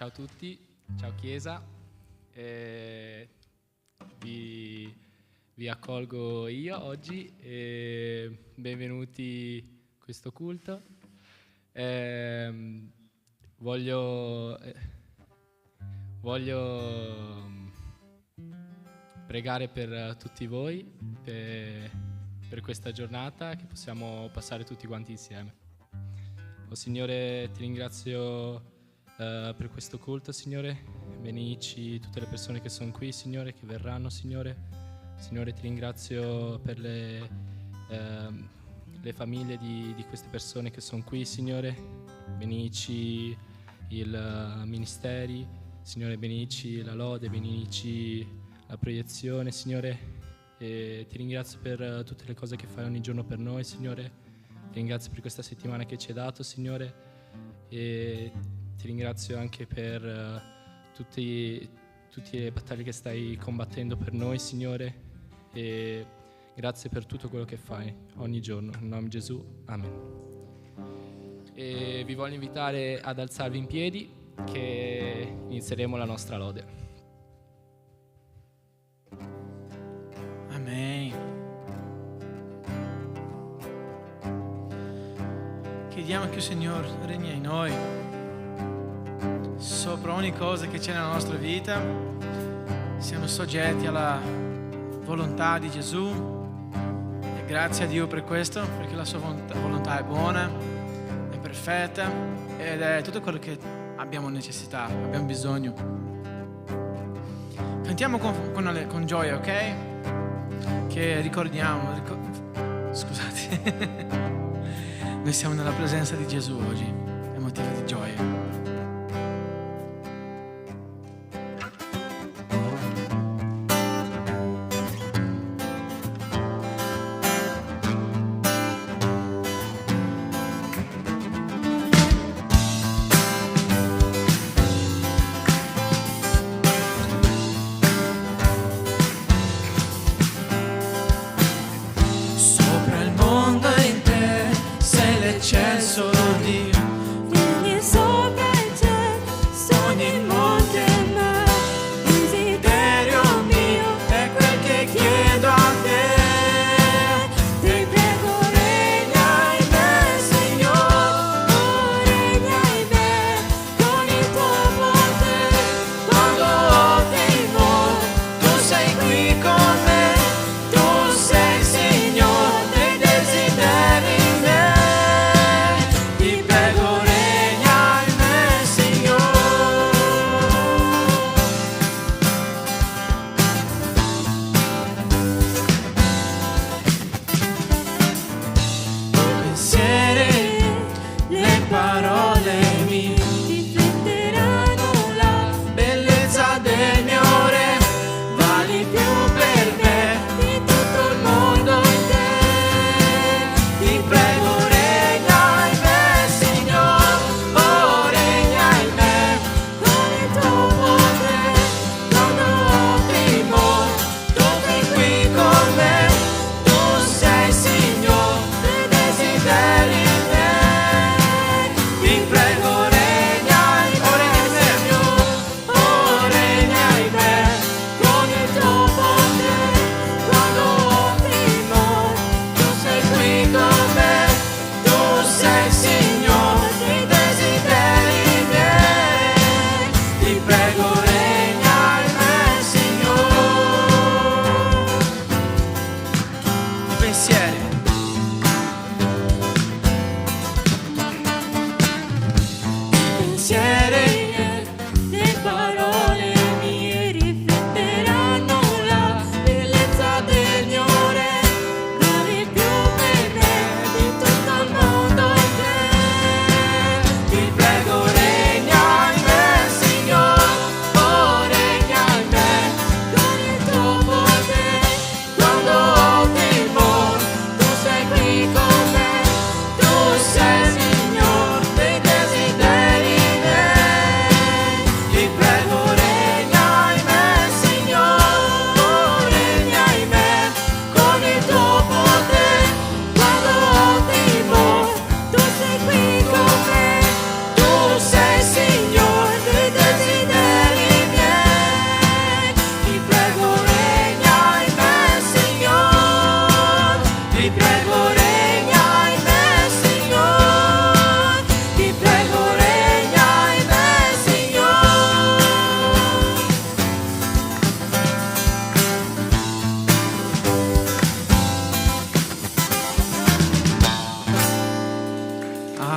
Ciao a tutti, ciao Chiesa. Vi accolgo io oggi e benvenuti a questo culto. Voglio pregare per tutti voi, per questa giornata che possiamo passare tutti quanti insieme. Oh Signore, ti ringrazio per questo culto, Signore. Benedici tutte le persone che sono qui, Signore, che verranno, Signore. Signore, ti ringrazio per le famiglie di queste persone che sono qui, Signore. Benedici il ministeri, Signore, benedici la lode, benedici la proiezione, Signore. E ti ringrazio per tutte le cose che fai ogni giorno per noi, Signore. Ti ringrazio per questa settimana che ci hai dato, Signore, e ti ringrazio anche per tutte le battaglie che stai combattendo per noi, Signore, e grazie per tutto quello che fai ogni giorno. In nome di Gesù, Amen. E vi voglio invitare ad alzarvi in piedi che inizieremo la nostra lode. Amen. Chiediamo che il Signore regni in noi, sopra ogni cosa che c'è nella nostra vita. Siamo soggetti alla volontà di Gesù e grazie a Dio per questo, perché la sua volontà è buona, è perfetta ed è tutto quello che abbiamo necessità, abbiamo bisogno. Cantiamo con gioia, ok? Che ricordiamo, scusate. Noi siamo nella presenza di Gesù oggi, è motivo di gioia. Sopra il mondo e in te sei l'eccelso Dio.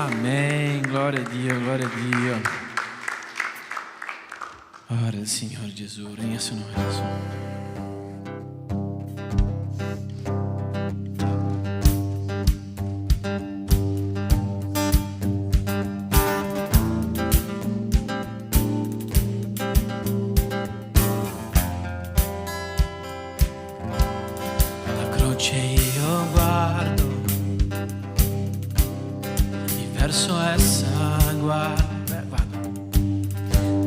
Amen, gloria a Dio, gloria a Dio. Ora il Signore Gesù, regna il suo nome Gesù. Alla croce io guardo, il verso è sanguato,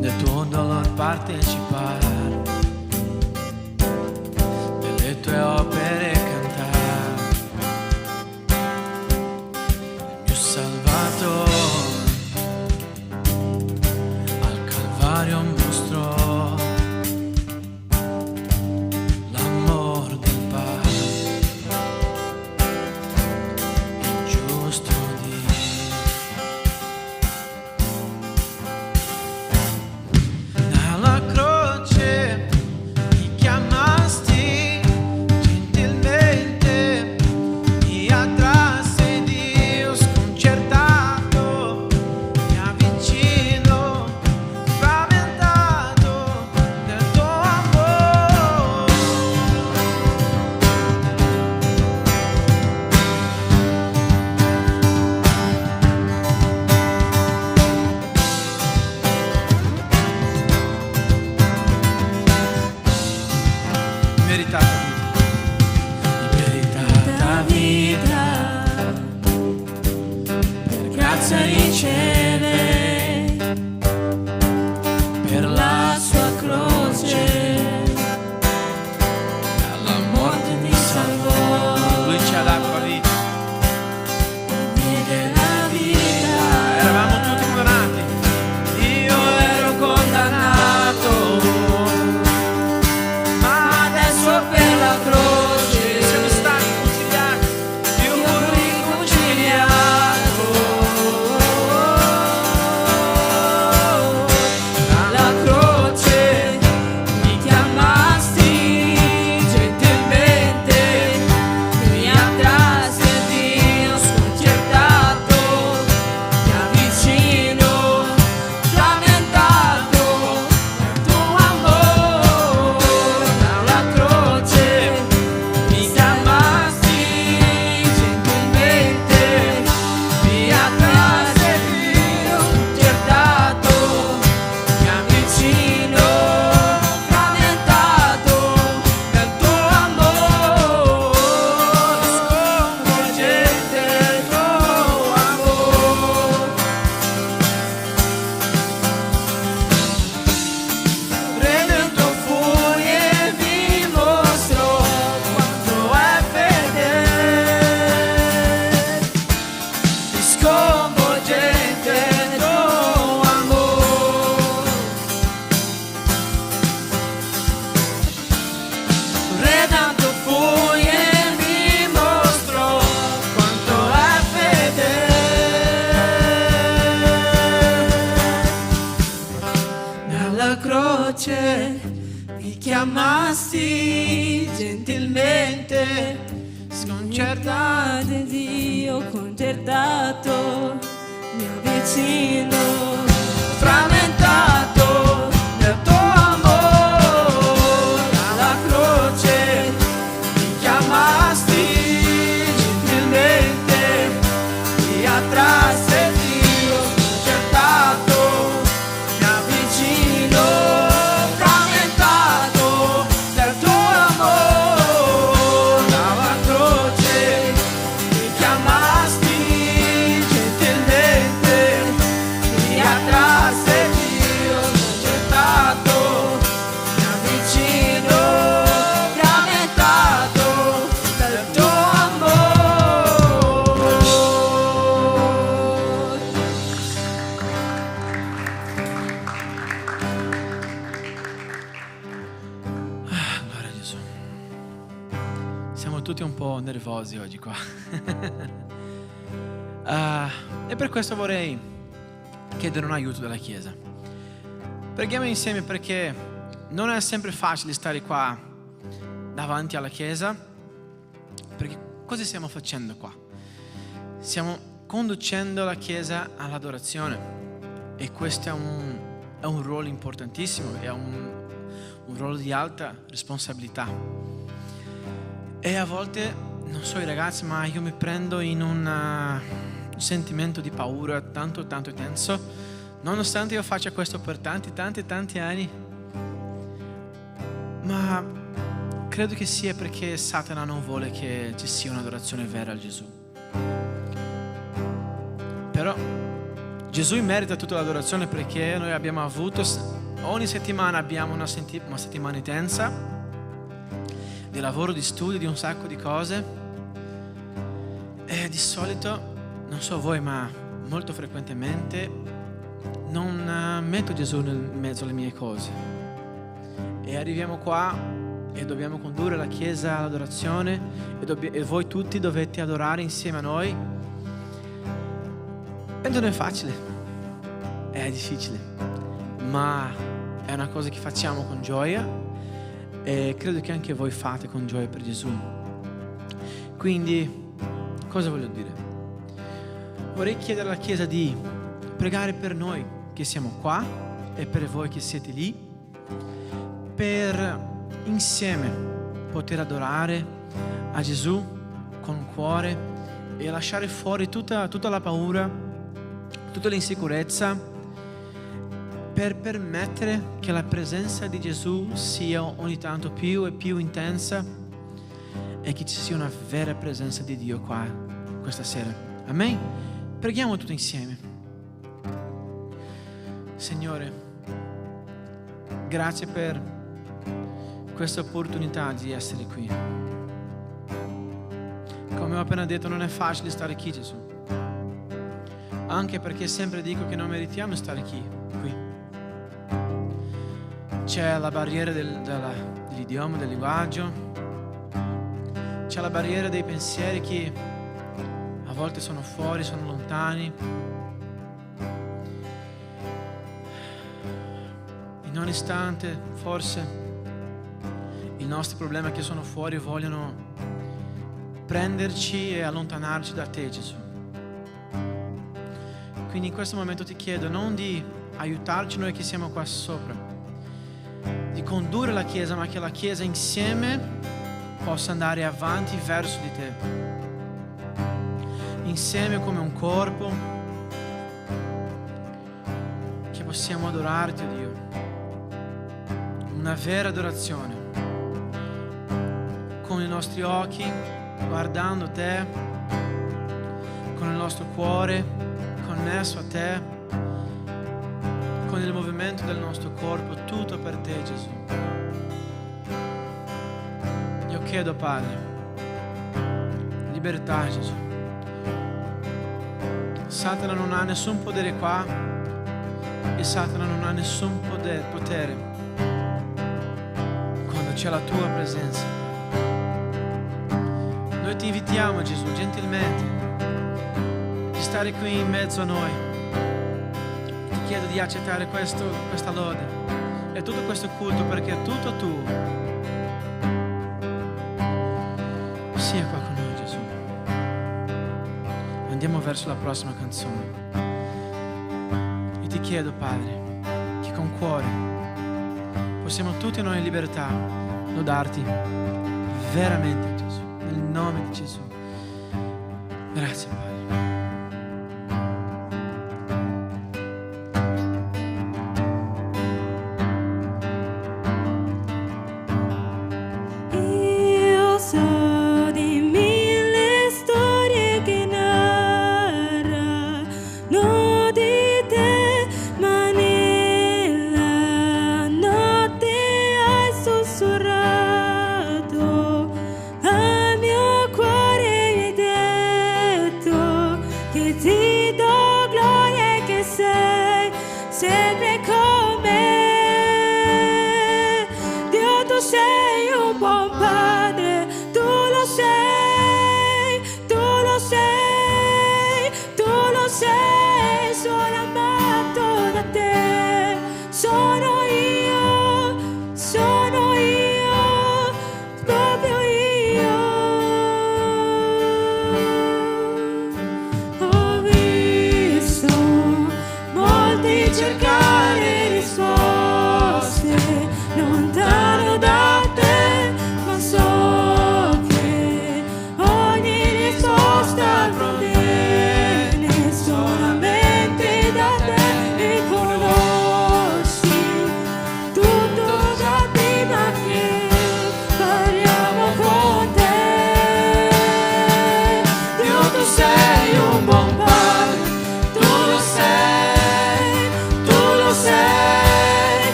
del tuo dolor partecipare, delle tue opere cantare, il mio Salvatore al Calvario mostrò l'amor del Padre, il giusto Dio. Alla croce mi chiamasti gentilmente, mi attrasse Dio sconcertato, mi avvicino spaventato del tuo amore. Meritata vita, per grazia riceve, per la sua croce, dalla morte mi salvò. Lui ci ha dato la vita, diede la vita. Eravamo tutti ignoranti, io ero condannato, ma adesso per la croce siamo stati conciliati, più riconciliato. Alla croce mi chiamasti gentilmente, mi attrasse Dio sconcertato, mi avvicino lamentato del tuo amore. Alla croce mi chiamasti gentilmente, mi attrasse Dio sconcertato, mi avvicino lamentato del tuo amore, sconvolgente il tuo amore. Redento fui e vi mostrò quanto è fedele, sconvolgente il tuo amore. Redento fui e vi mostrò quanto è fedele. Alla croce mi chiamasti gentilmente, sconcertato Dio concertato, mi avvicino frammentato del tuo amore. Alla croce mi chiamasti gentilmente, mi attrasse Dio sconcertato, mi avvicino frammentato del tuo amore. Alla croce mi chiamasti gentilmente, mi attrasse Dio sconcertato, mi avvicino frammentato del tuo amore. Gloria a Gesù. Siamo tutti un po' nervosi oggi qua. E per questo vorrei chiedere un aiuto dalla Chiesa. Preghiamo insieme, perché non è sempre facile stare qua davanti alla Chiesa, perché cosa stiamo facendo qua? Stiamo conducendo la Chiesa all'adorazione. E questo è un ruolo importantissimo, è un ruolo di alta responsabilità. E a volte, non so i ragazzi, ma io mi prendo in un sentimento di paura tanto intenso, nonostante io faccia questo per tanti anni. Ma credo che sia perché Satana non vuole che ci sia un'adorazione vera a Gesù. Però Gesù merita tutta l'adorazione, perché noi abbiamo avuto, ogni settimana abbiamo una settimana intensa di lavoro, di studio, di un sacco di cose. E di solito, non so voi, ma molto frequentemente non metto Gesù nel mezzo alle mie cose. E arriviamo qua e dobbiamo condurre la Chiesa all'adorazione e voi tutti dovete adorare insieme a noi. E non è facile, è difficile, ma è una cosa che facciamo con gioia e credo che anche voi fate con gioia per Gesù. Quindi, cosa voglio dire? Vorrei chiedere alla Chiesa di pregare per noi che siamo qua e per voi che siete lì, per insieme poter adorare a Gesù con cuore e lasciare fuori tutta la paura, tutta l'insicurezza, per permettere che la presenza di Gesù sia ogni tanto più e più intensa e che ci sia una vera presenza di Dio qua questa sera. Amen? Preghiamo tutti insieme. Signore, grazie per questa opportunità di essere qui. Come ho appena detto, non è facile stare qui, Gesù, anche perché sempre dico che non meritiamo stare qui. C'è la barriera dell'idioma, del linguaggio, c'è la barriera dei pensieri che a volte sono fuori, sono lontani. In ogni istante, forse, il nostro problema è che sono fuori e vogliono prenderci e allontanarci da te, Gesù. Quindi in questo momento ti chiedo non di aiutarci noi che siamo qua sopra, di condurre la Chiesa, ma che la Chiesa insieme possa andare avanti verso di te, insieme come un corpo, che possiamo adorarti, oh Dio, una vera adorazione, con i nostri occhi guardando te, con il nostro cuore connesso a te, con il movimento del nostro corpo, tutto per te, Gesù. Io chiedo, Padre, libertà, Gesù. Satana non ha nessun potere qua e Satana non ha nessun potere quando c'è la tua presenza. Noi ti invitiamo, Gesù, gentilmente, di stare qui in mezzo a noi. Ti chiedo di accettare questa lode e tutto questo culto, perché è tutto tuo. Sia qua con noi, Gesù. Andiamo verso la prossima canzone. E ti chiedo, Padre, che con cuore possiamo tutti noi in libertà lodarti veramente, Gesù, nel nome di Gesù. Grazie, Padre. Oh,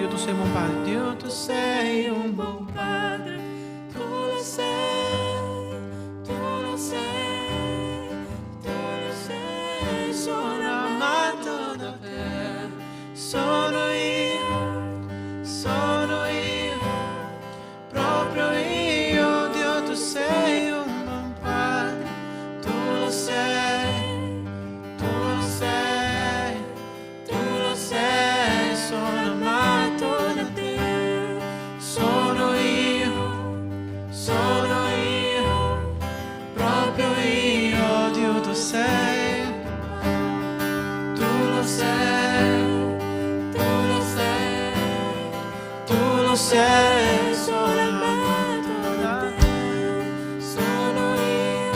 Dio tu sei un buon padre, Dio tu sei un buon Padre, tu lo sei, tu lo sei, tu lo sei, sono amato da te, sono io, proprio io, Dio tu sei un buon padre, tu lo sei, tu lo sei, tu lo sei, sono amato da te, sono io, proprio io, Dio tu sei, tu lo sei, tu lo sei, tu lo sei, sono amato da te, sono io,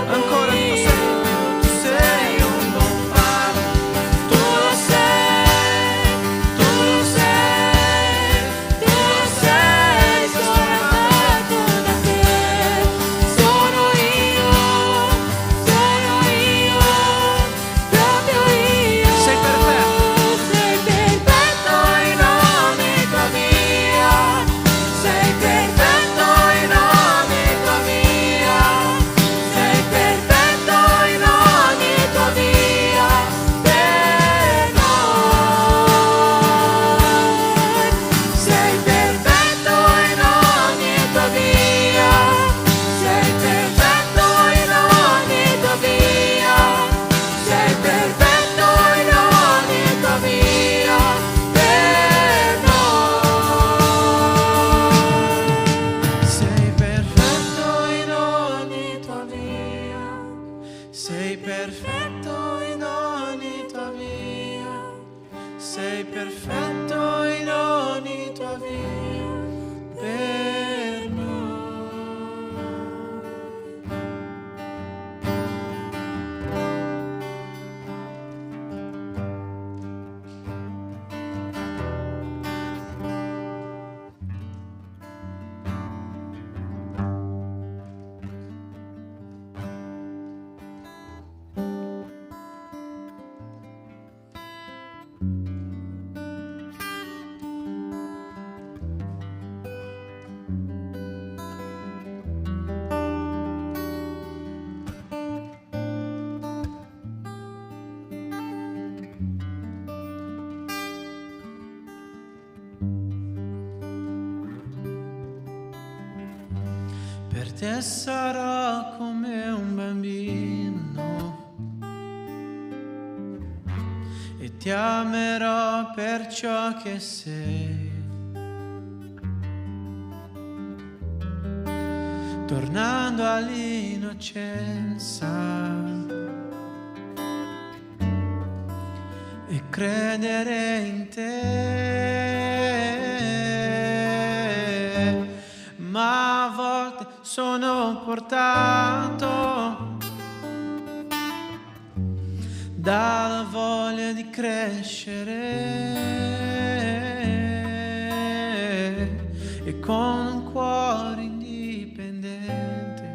ancora tu sei un buon padre, tu lo sei, tu lo sei, tu lo sei, sono amato da te, sono io, proprio io. sei perfetto. Sei perfetto in ogni tua via, sei perfetto in ogni tua via, sei perfetto in ogni tua via per noi. Sei perfetto in ogni tua via, sei perfetto in ogni tua via, sei perfetto in ogni tua via per noi. Sei perfetto in Ogni tua via, sei perfetto in ogni tua via, sei perfetto in ogni tua via per noi. Per te sarò come un bambino e ti amerò per ciò che sei. Tornando all'innocenza e credere in te, ma a volte sono portato dalla voglia di crescere e con un cuore indipendente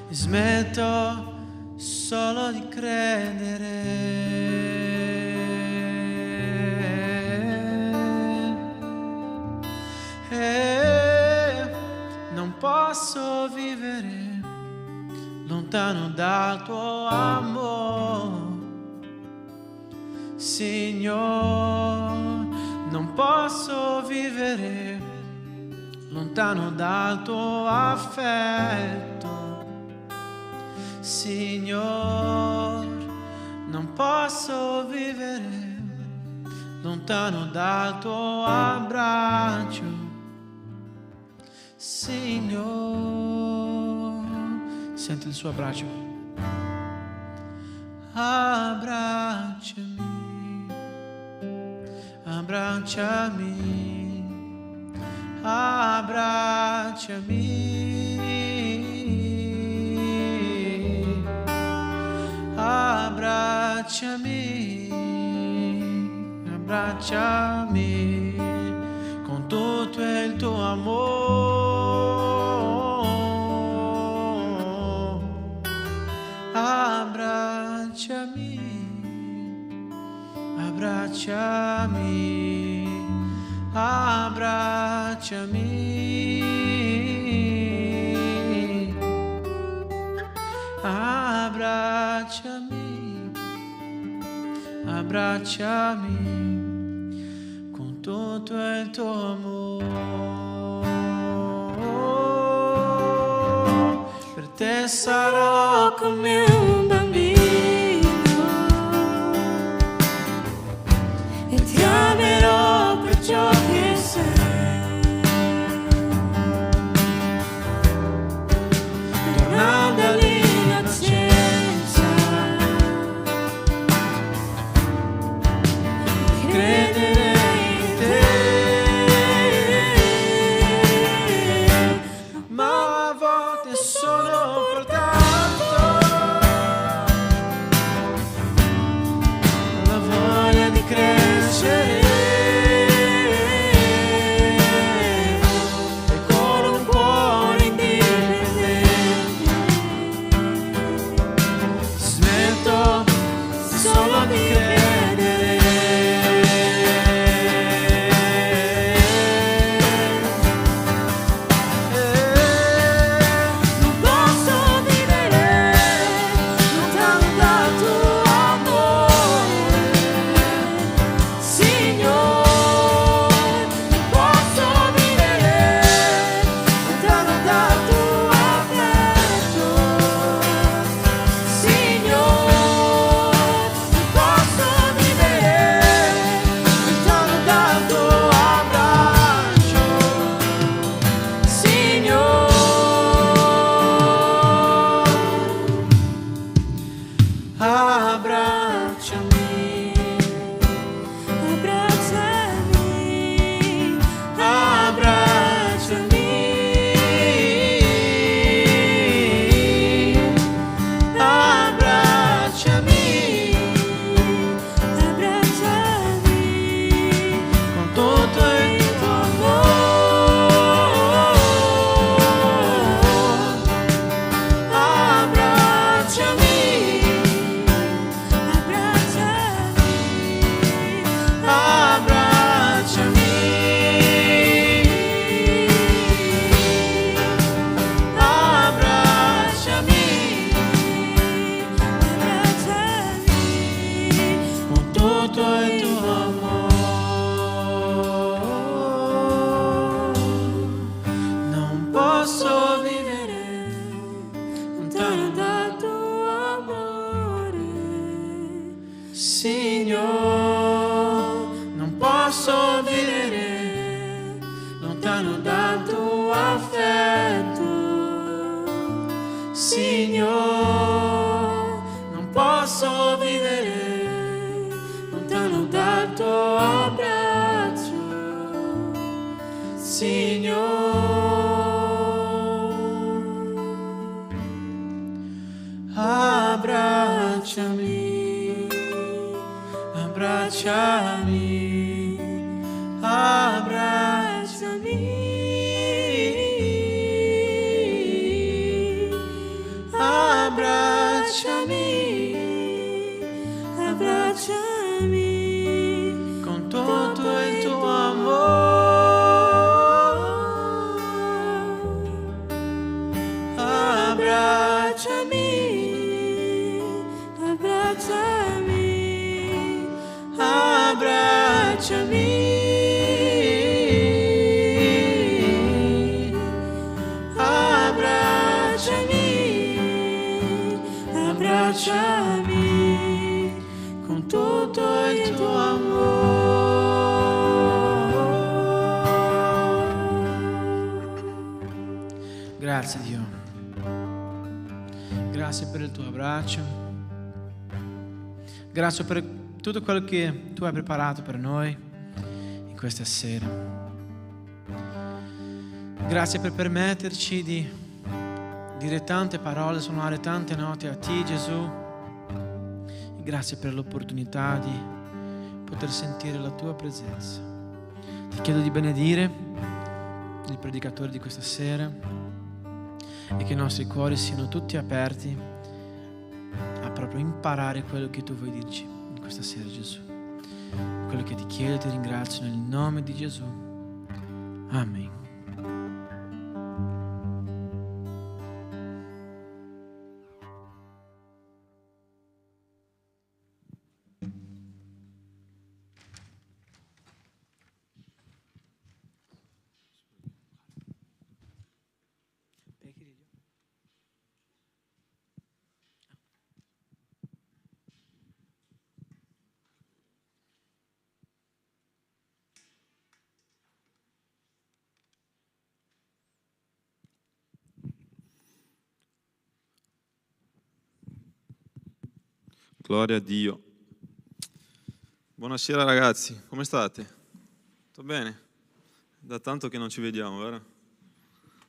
smetto solo di credere. Non posso vivere lontano dal tuo amore, Signore. Non posso vivere lontano dal tuo affetto, Signore. Non posso vivere lontano dal tuo abbraccio, Signore. Senti il suo abbraccio. Abbracciami, abbracciami, abbracciami, abbracciami, abbracciami con tutto il tuo amore, abbracciami. abbracciami con tutto il tuo amore. Per te sarò come un bambino e ti amerò per ciò che sei, tornando all'innocenza, credere in te, ma a volte sono portato alla voglia di crescere e con un cuore indipendente smetto solo di credere. Non posso vivere lontano dal tuo amore, Signore. Non posso vivere lontano dal tuo affetto, Signore. Non posso vivere lontano dal tuo abbraccio, Signore. Abbracciami, abbracciami, abbracciami, abbracciami, abbracciami con tutto il tuo amore. Abbracciami, abbracciami, abbracciami, abbracciami con tutto il tuo amore. Non posso vivere lontano dal tuo amore, Signore. Non posso vivere lontano dal tuo affetto, Signore. Non posso vivere lontano dal tuo abbraccio, Signore. Abbracciami, abbracciami, abbracciami, abbracciami, abbracciami con tutto il tuo amore. Abbracciami, abbracciami, abbracciami, abbracciami, abbracciami con tutto il tuo amore. Grazie Dio, grazie per il tuo abbraccio, grazie per tutto quello che tu hai preparato per noi in questa sera. Grazie per permetterci di dire tante parole, suonare tante note a te, Gesù. E grazie per l'opportunità di poter sentire la tua presenza. Ti chiedo di benedire il predicatore di questa sera e che i nostri cuori siano tutti aperti a proprio imparare quello che tu vuoi dirci in questa sera, Gesù. Quello che ti chiedo ti ringrazio nel nome di Gesù. Amen. Gloria a Dio. Buonasera ragazzi, come state? Tutto bene? Da tanto che non ci vediamo, vero?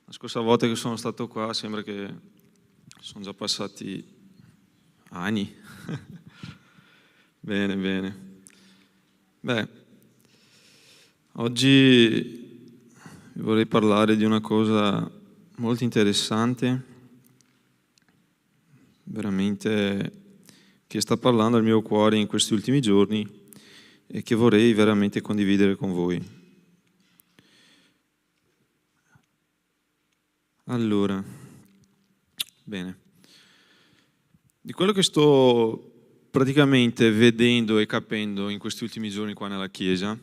La scorsa volta che sono stato qua sembra che sono già passati anni. Bene, bene. Beh, oggi vi vorrei parlare di una cosa molto interessante, veramente che sta parlando al mio cuore in questi ultimi giorni e che vorrei veramente condividere con voi. Allora, bene, di quello che sto praticamente vedendo e capendo in questi ultimi giorni qua nella Chiesa,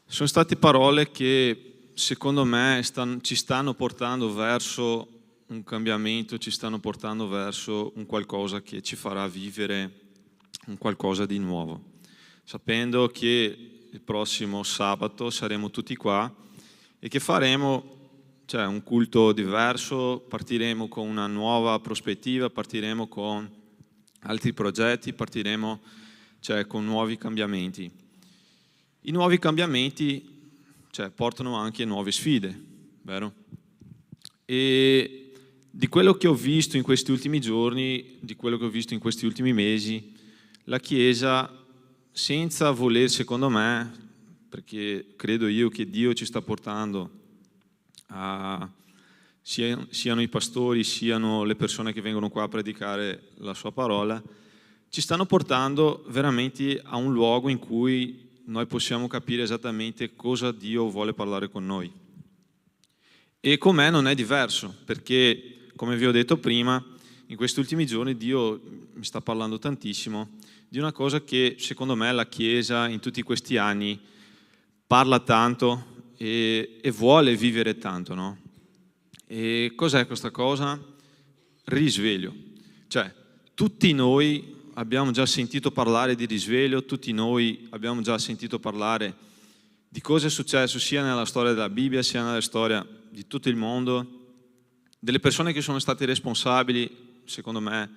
sono state parole che secondo me ci stanno portando verso un cambiamento, ci stanno portando verso un qualcosa che ci farà vivere un qualcosa di nuovo. Sapendo che il prossimo sabato saremo tutti qua e che faremo un culto diverso, partiremo con una nuova prospettiva, partiremo con altri progetti, partiremo con nuovi cambiamenti. I nuovi cambiamenti portano anche nuove sfide, vero? E di quello che ho visto in questi ultimi giorni, di quello che ho visto in questi ultimi mesi, la Chiesa, senza voler, secondo me, perché credo io che Dio ci sta portando siano i pastori, siano le persone che vengono qua a predicare la sua parola, ci stanno portando veramente a un luogo in cui noi possiamo capire esattamente cosa Dio vuole parlare con noi. E con me non è diverso, perché come vi ho detto prima, in questi ultimi giorni Dio mi sta parlando tantissimo di una cosa che secondo me la Chiesa in tutti questi anni parla tanto e vuole vivere tanto, no? E cos'è questa cosa? Risveglio. Tutti noi abbiamo già sentito parlare di risveglio, tutti noi abbiamo già sentito parlare di cosa è successo sia nella storia della Bibbia, sia nella storia di tutto il mondo, delle persone che sono state responsabili, secondo me,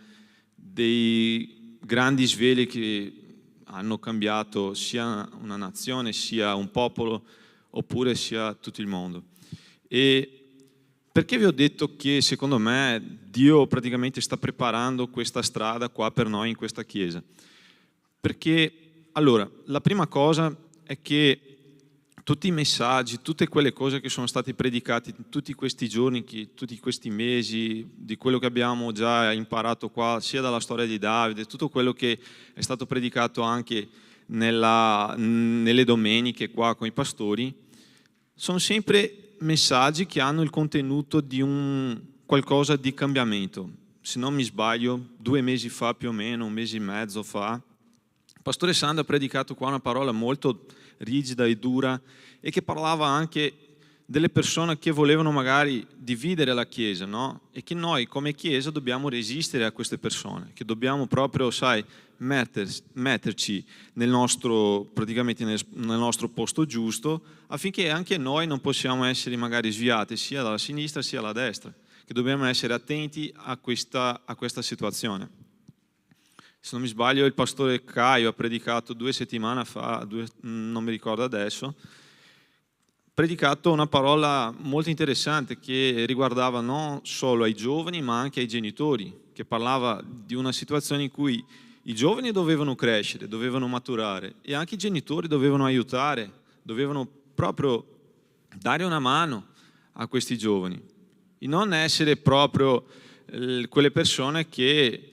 dei grandi svegli che hanno cambiato sia una nazione, sia un popolo, oppure sia tutto il mondo. E perché vi ho detto che secondo me Dio praticamente sta preparando questa strada qua per noi in questa Chiesa? Perché, allora, la prima cosa è che tutti i messaggi, tutte quelle cose che sono state predicate tutti questi giorni, tutti questi mesi, di quello che abbiamo già imparato qua, sia dalla storia di Davide, tutto quello che è stato predicato anche nelle domeniche qua con i pastori, sono sempre messaggi che hanno il contenuto di un qualcosa di cambiamento. Se non mi sbaglio, 2 mesi fa più o meno, 1 mese e mezzo fa, il pastore Sandro ha predicato qua una parola molto rigida e dura e che parlava anche delle persone che volevano magari dividere la Chiesa, no? E che noi come Chiesa dobbiamo resistere a queste persone, che dobbiamo proprio, metterci nel nostro posto giusto, affinché anche noi non possiamo essere magari sviati sia dalla sinistra sia dalla destra, che dobbiamo essere attenti a questa situazione. Se non mi sbaglio il pastore Caio ha predicato 2 settimane fa, non mi ricordo adesso, ha predicato una parola molto interessante che riguardava non solo ai giovani ma anche ai genitori, che parlava di una situazione in cui i giovani dovevano crescere, dovevano maturare e anche i genitori dovevano aiutare, dovevano proprio dare una mano a questi giovani e non essere proprio quelle persone che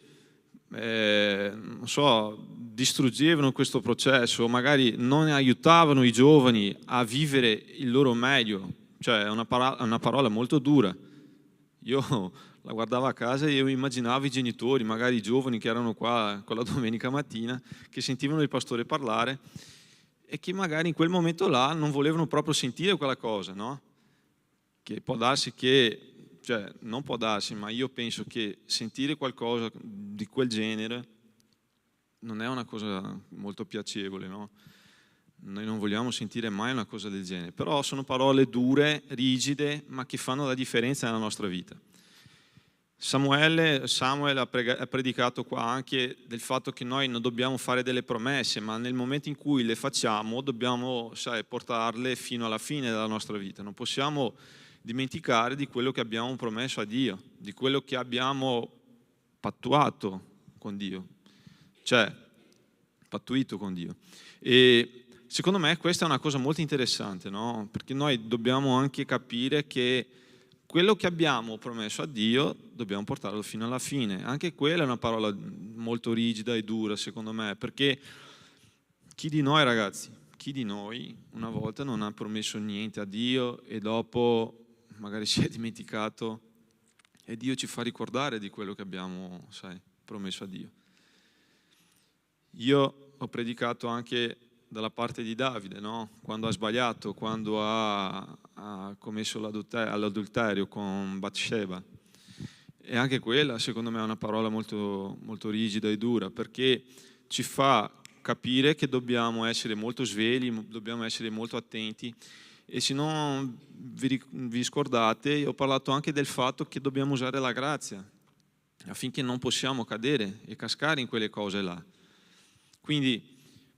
distruggevano questo processo, magari non aiutavano i giovani a vivere il loro meglio. Cioè è una parola molto dura. Io la guardavo a casa e io immaginavo i genitori, magari i giovani che erano qua quella domenica mattina, che sentivano il pastore parlare e che magari in quel momento là non volevano proprio sentire quella cosa, no? Che può darsi che, cioè non può darsi, ma io penso che sentire qualcosa di quel genere non è una cosa molto piacevole, no? Noi non vogliamo sentire mai una cosa del genere, però sono parole dure, rigide, ma che fanno la differenza nella nostra vita. Samuel ha predicato qua anche del fatto che noi non dobbiamo fare delle promesse, ma nel momento in cui le facciamo dobbiamo, portarle fino alla fine della nostra vita. Non possiamo dimenticare di quello che abbiamo promesso a Dio, di quello che abbiamo pattuato con Dio, cioè pattuito con Dio. E secondo me questa è una cosa molto interessante, no? Perché noi dobbiamo anche capire che quello che abbiamo promesso a Dio dobbiamo portarlo fino alla fine. Anche quella è una parola molto rigida e dura, secondo me, perché chi di noi, ragazzi, chi di noi una volta non ha promesso niente a Dio e dopo magari si è dimenticato e Dio ci fa ricordare di quello che abbiamo, promesso a Dio. Io ho predicato anche dalla parte di Davide, no? Quando ha sbagliato, quando ha commesso l'adulterio con Batsheba. E anche quella, secondo me, è una parola molto, molto rigida e dura, perché ci fa capire che dobbiamo essere molto svegli, dobbiamo essere molto attenti. E se non vi scordate, io ho parlato anche del fatto che dobbiamo usare la grazia, affinché non possiamo cadere e cascare in quelle cose là. Quindi,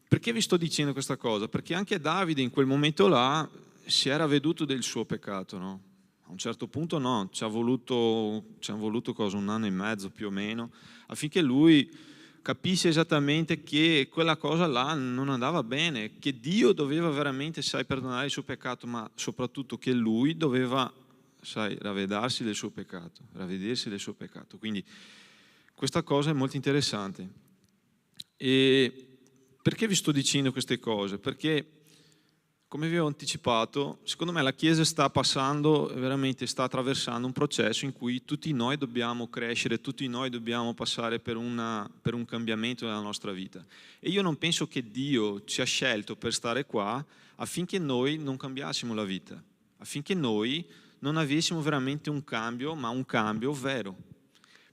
perché vi sto dicendo questa cosa? Perché anche Davide in quel momento là si era veduto del suo peccato, no? A un certo punto no, ci ha voluto cosa, 1 anno e mezzo più o meno, affinché lui capisse esattamente che quella cosa là non andava bene, che Dio doveva veramente, perdonare il suo peccato, ma soprattutto che lui doveva, ravvedersi del suo peccato. Quindi questa cosa è molto interessante. E perché vi sto dicendo queste cose? Perché, come vi ho anticipato, secondo me la Chiesa sta attraversando un processo in cui tutti noi dobbiamo crescere, tutti noi dobbiamo passare per un cambiamento nella nostra vita. E io non penso che Dio ci ha scelto per stare qua affinché noi non cambiassimo la vita, affinché noi non avessimo veramente un cambio, ma un cambio vero.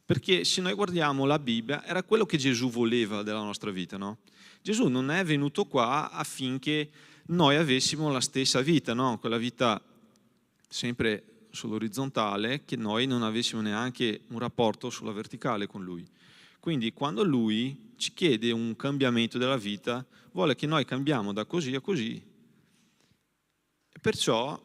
Perché se noi guardiamo la Bibbia, era quello che Gesù voleva della nostra vita, no? Gesù non è venuto qua affinché noi avessimo la stessa vita, no? Quella vita sempre sull'orizzontale, che noi non avessimo neanche un rapporto sulla verticale con Lui. Quindi quando Lui ci chiede un cambiamento della vita, vuole che noi cambiamo da così a così. E perciò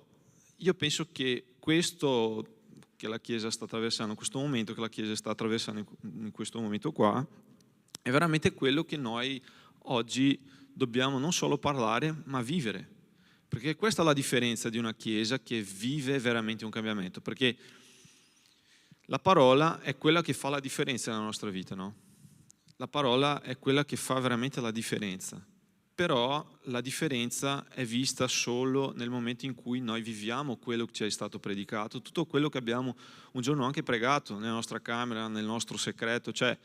io penso che questo che la Chiesa sta attraversando, questo momento che la Chiesa sta attraversando in questo momento qua, è veramente quello che noi oggi dobbiamo non solo parlare, ma vivere. Perché questa è la differenza di una Chiesa che vive veramente un cambiamento. Perché la parola è quella che fa la differenza nella nostra vita, no? La parola è quella che fa veramente la differenza. Però la differenza è vista solo nel momento in cui noi viviamo quello che ci è stato predicato, tutto quello che abbiamo un giorno anche pregato nella nostra camera, nel nostro segreto, cioè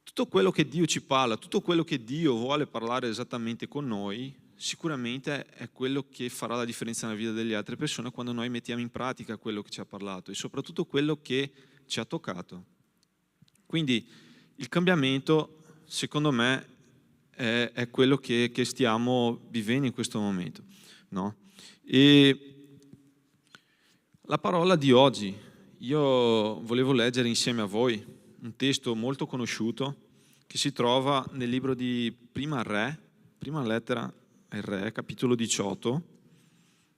tutto quello che Dio ci parla, tutto quello che Dio vuole parlare esattamente con noi, sicuramente è quello che farà la differenza nella vita delle altre persone quando noi mettiamo in pratica quello che ci ha parlato e soprattutto quello che ci ha toccato. Quindi il cambiamento, secondo me, è quello che stiamo vivendo in questo momento, no? E la parola di oggi, io volevo leggere insieme a voi un testo molto conosciuto che si trova nel libro di Prima lettera ai Re, capitolo 18,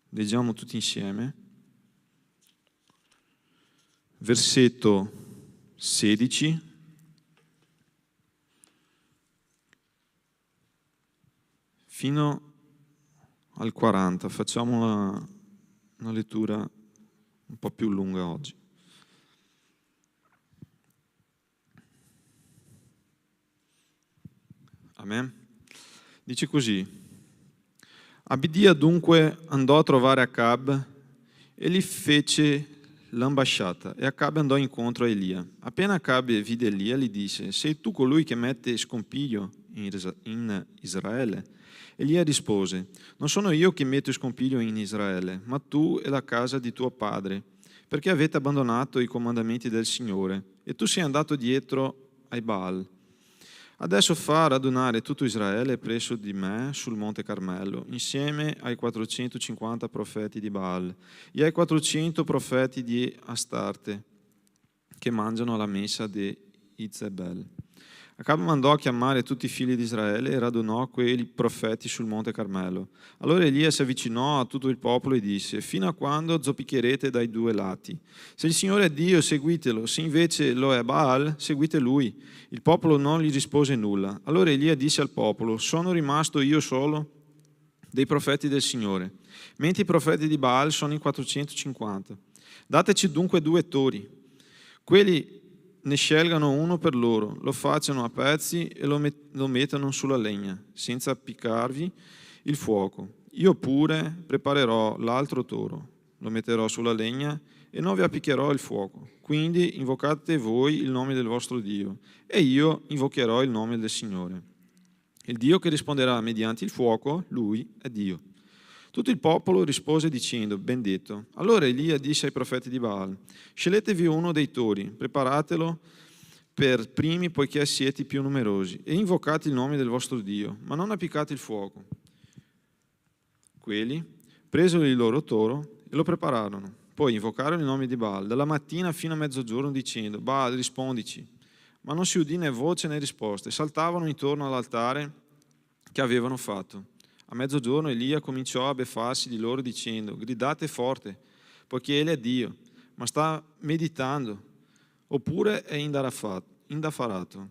leggiamo tutti insieme, versetto 16 fino al 40, facciamo una lettura un po' più lunga oggi. Amen. Dice così: Abidia dunque andò a trovare Acab e gli fece l'ambasciata, e Acab andò incontro a Elia. Appena Acab vide Elia, gli disse: sei tu colui che mette scompiglio in Israele? Elia rispose: non sono io che metto scompiglio in Israele, ma tu e la casa di tuo padre, perché avete abbandonato i comandamenti del Signore, e tu sei andato dietro ai Baal. Adesso fa radunare tutto Israele presso di me sul monte Carmelo, insieme ai 450 profeti di Baal e ai 400 profeti di Astarte, che mangiano alla messa di Izebel. Acab mandò a chiamare tutti i figli di Israele e radunò quei profeti sul monte Carmelo. Allora Elia si avvicinò a tutto il popolo e disse: fino a quando zoppicherete dai due lati? Se il Signore è Dio, seguitelo; se invece lo è Baal, seguite lui. Il popolo non gli rispose nulla. Allora Elia disse al popolo: sono rimasto io solo dei profeti del Signore, mentre i profeti di Baal sono in 450. Dateci dunque 2 tori. Quelli ne scelgano uno per loro, lo facciano a pezzi e lo mettano sulla legna, senza appiccarvi il fuoco. Io pure preparerò l'altro toro, lo metterò sulla legna e non vi appiccherò il fuoco. Quindi invocate voi il nome del vostro Dio, e io invocherò il nome del Signore. Il Dio che risponderà mediante il fuoco, lui è Dio. Tutto il popolo rispose dicendo: ben detto. Allora Elia disse ai profeti di Baal: sceglietevi uno dei tori, preparatelo per primi poiché siete più numerosi, e invocate il nome del vostro Dio, ma non appiccate il fuoco. Quelli presero il loro toro e lo prepararono. Poi invocarono il nome di Baal dalla mattina fino a mezzogiorno dicendo: Baal, rispondici. Ma non si udì né voce né risposta, e saltavano intorno all'altare che avevano fatto. A mezzogiorno Elia cominciò a beffarsi di loro dicendo: gridate forte, poiché egli è Dio, ma sta meditando, oppure è indaffarato.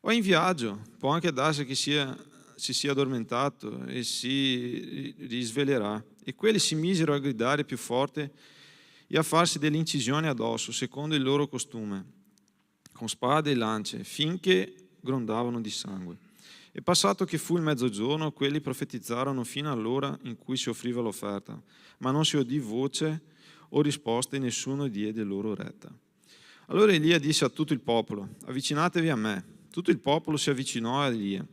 O è in viaggio, può anche darsi che si sia addormentato e si risvelerà. E quelli si misero a gridare più forte e a farsi delle incisioni addosso, secondo il loro costume, con spade e lance, finché grondavano di sangue. E passato che fu il mezzogiorno, quelli profetizzarono fino all'ora in cui si offriva l'offerta, ma non si udì voce o risposta e nessuno diede loro retta. Allora Elia disse a tutto il popolo: avvicinatevi a me. Tutto il popolo si avvicinò a Elia.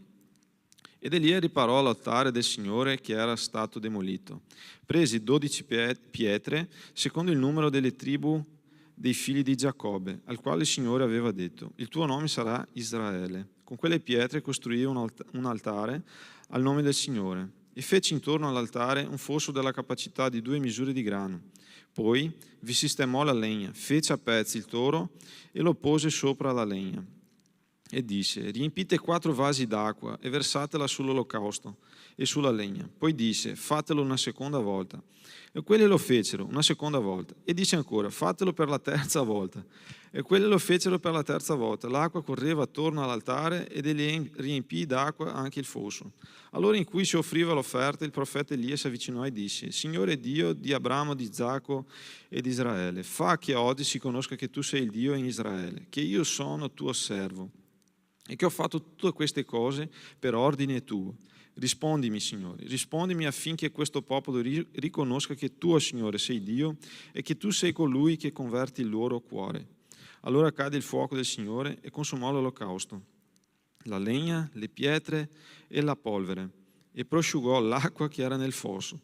Ed Elia riparò l'altare del Signore che era stato demolito. Prese 12 pietre, secondo il numero delle tribù dei figli di Giacobbe, al quale il Signore aveva detto: il tuo nome sarà Israele. Con quelle pietre costruì un altare al nome del Signore e fece intorno all'altare un fosso della capacità di 2 misure di grano. Poi vi sistemò la legna, fece a pezzi il toro e lo pose sopra la legna. E disse: riempite 4 vasi d'acqua e versatela sull'olocausto e sulla legna. Poi disse: fatelo una seconda volta. E quelli lo fecero una seconda volta. E disse ancora: fatelo per la terza volta. E quelli lo fecero per la terza volta. L'acqua correva attorno all'altare ed riempì d'acqua anche il fosso. Allora in cui si offriva l'offerta, il profeta Elia si avvicinò e disse: Signore Dio di Abramo, di Isacco e di Israele, fa che oggi si conosca che tu sei il Dio in Israele, che io sono tuo servo e che ho fatto tutte queste cose per ordine tuo. Rispondimi, Signore, rispondimi affinché questo popolo riconosca che tu, Signore, sei Dio e che tu sei colui che converti il loro cuore. Allora cadde il fuoco del Signore e consumò l'olocausto, la legna, le pietre e la polvere, e prosciugò l'acqua che era nel fosso.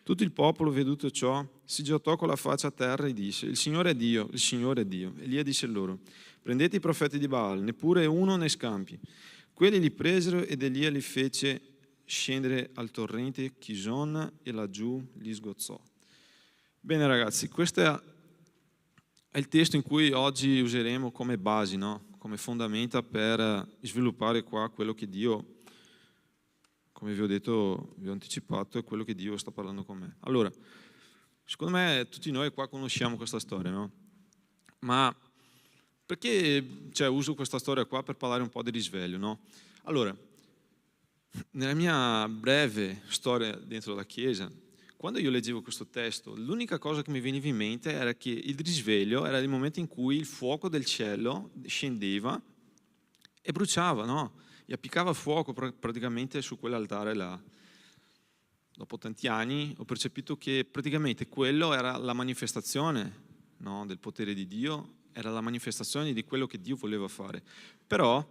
Tutto il popolo, veduto ciò, si gettò con la faccia a terra e disse: il Signore è Dio, il Signore è Dio. Elia disse loro: prendete i profeti di Baal, neppure uno ne scampi. Quelli li presero ed Elia li fece scendere al torrente Kishon e laggiù li sgozzò. Bene ragazzi, questo è il testo in cui oggi useremo come basi, no? Come fondamenta per sviluppare qua quello che Dio, come vi ho detto, vi ho anticipato, è quello che Dio sta parlando con me. Allora, secondo me tutti noi qua conosciamo questa storia, no? Ma perché uso questa storia qua per parlare un po' di risveglio, no? Allora, nella mia breve storia dentro la Chiesa, quando io leggevo questo testo, l'unica cosa che mi veniva in mente era che il risveglio era il momento in cui il fuoco del cielo scendeva e bruciava, no? E appiccava fuoco praticamente su quell'altare là. Dopo tanti anni ho percepito che praticamente quello era la manifestazione, no, del potere di Dio, era la manifestazione di quello che Dio voleva fare. Però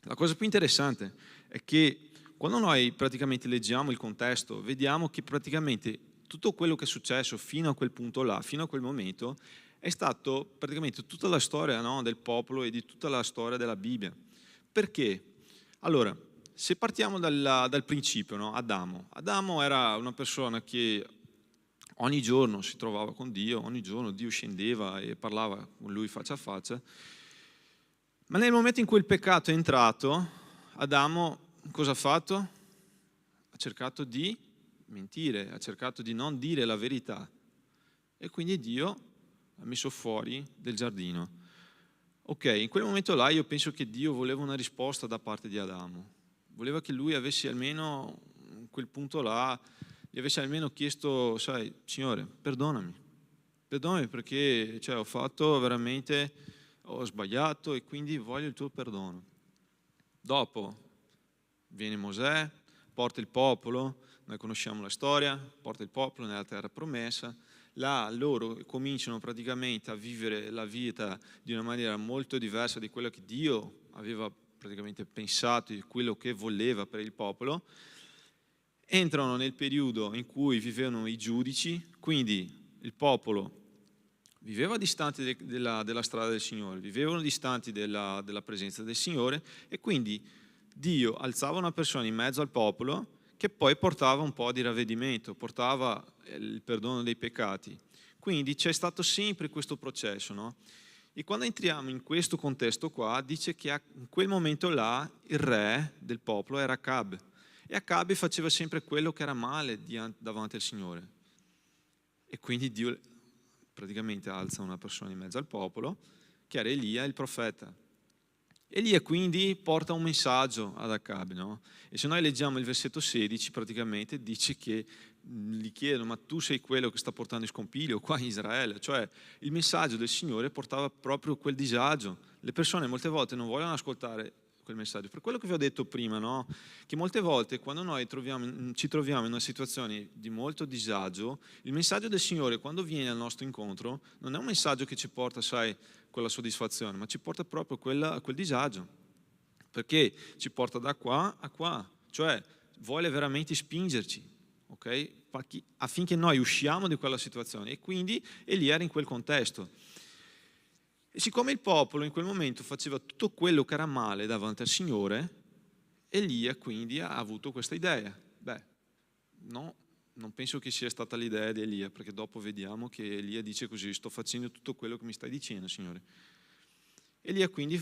la cosa più interessante è che quando noi praticamente leggiamo il contesto, vediamo che praticamente tutto quello che è successo fino a quel punto là, fino a quel momento, è stato praticamente tutta la storia, no, del popolo e di tutta la storia della Bibbia. Perché? Allora, se partiamo dal principio, no? Adamo era una persona che ogni giorno si trovava con Dio, ogni giorno Dio scendeva e parlava con lui faccia a faccia, ma nel momento in cui il peccato è entrato, Adamo cosa ha fatto? Ha cercato di mentire, ha cercato di non dire la verità e quindi Dio l'ha messo fuori del giardino. Ok, in quel momento là io penso che Dio voleva una risposta da parte di Adamo, voleva che lui avesse almeno, in quel punto là, gli avesse almeno chiesto, sai, Signore, perdonami perché ho fatto veramente, ho sbagliato e quindi voglio il tuo perdono. Dopo viene Mosè, porta il popolo, noi conosciamo la storia, porta il popolo nella terra promessa. Là loro cominciano praticamente a vivere la vita di una maniera molto diversa di quello che Dio aveva praticamente pensato, di quello che voleva per il popolo. Entrano nel periodo in cui vivevano i giudici, quindi il popolo viveva distanti della strada del Signore, vivevano distanti della presenza del Signore e quindi Dio alzava una persona in mezzo al popolo che poi portava un po' di ravvedimento, portava il perdono dei peccati. Quindi c'è stato sempre questo processo, no? E quando entriamo in questo contesto qua, dice che in quel momento là il re del popolo era Acab. E Acab faceva sempre quello che era male davanti al Signore. E quindi Dio praticamente alza una persona in mezzo al popolo, che era Elia, il profeta. Elia quindi porta un messaggio ad Acab, no? E se noi leggiamo il versetto 16, praticamente dice che gli chiedono, ma tu sei quello che sta portando il scompiglio qua in Israele? Cioè il messaggio del Signore portava proprio quel disagio. Le persone molte volte non vogliono ascoltare quel messaggio. Per quello che vi ho detto prima, no? Che molte volte quando noi ci troviamo in una situazione di molto disagio, il messaggio del Signore quando viene al nostro incontro non è un messaggio che ci porta, sai, quella soddisfazione, ma ci porta proprio a quel disagio, perché ci porta da qua a qua, cioè vuole veramente spingerci, ok? Affinché noi usciamo di quella situazione e quindi Elia era in quel contesto. E siccome il popolo in quel momento faceva tutto quello che era male davanti al Signore, Elia quindi ha avuto questa idea. No, non penso che sia stata l'idea di Elia, perché dopo vediamo che Elia dice così, sto facendo tutto quello che mi stai dicendo, Signore. Elia quindi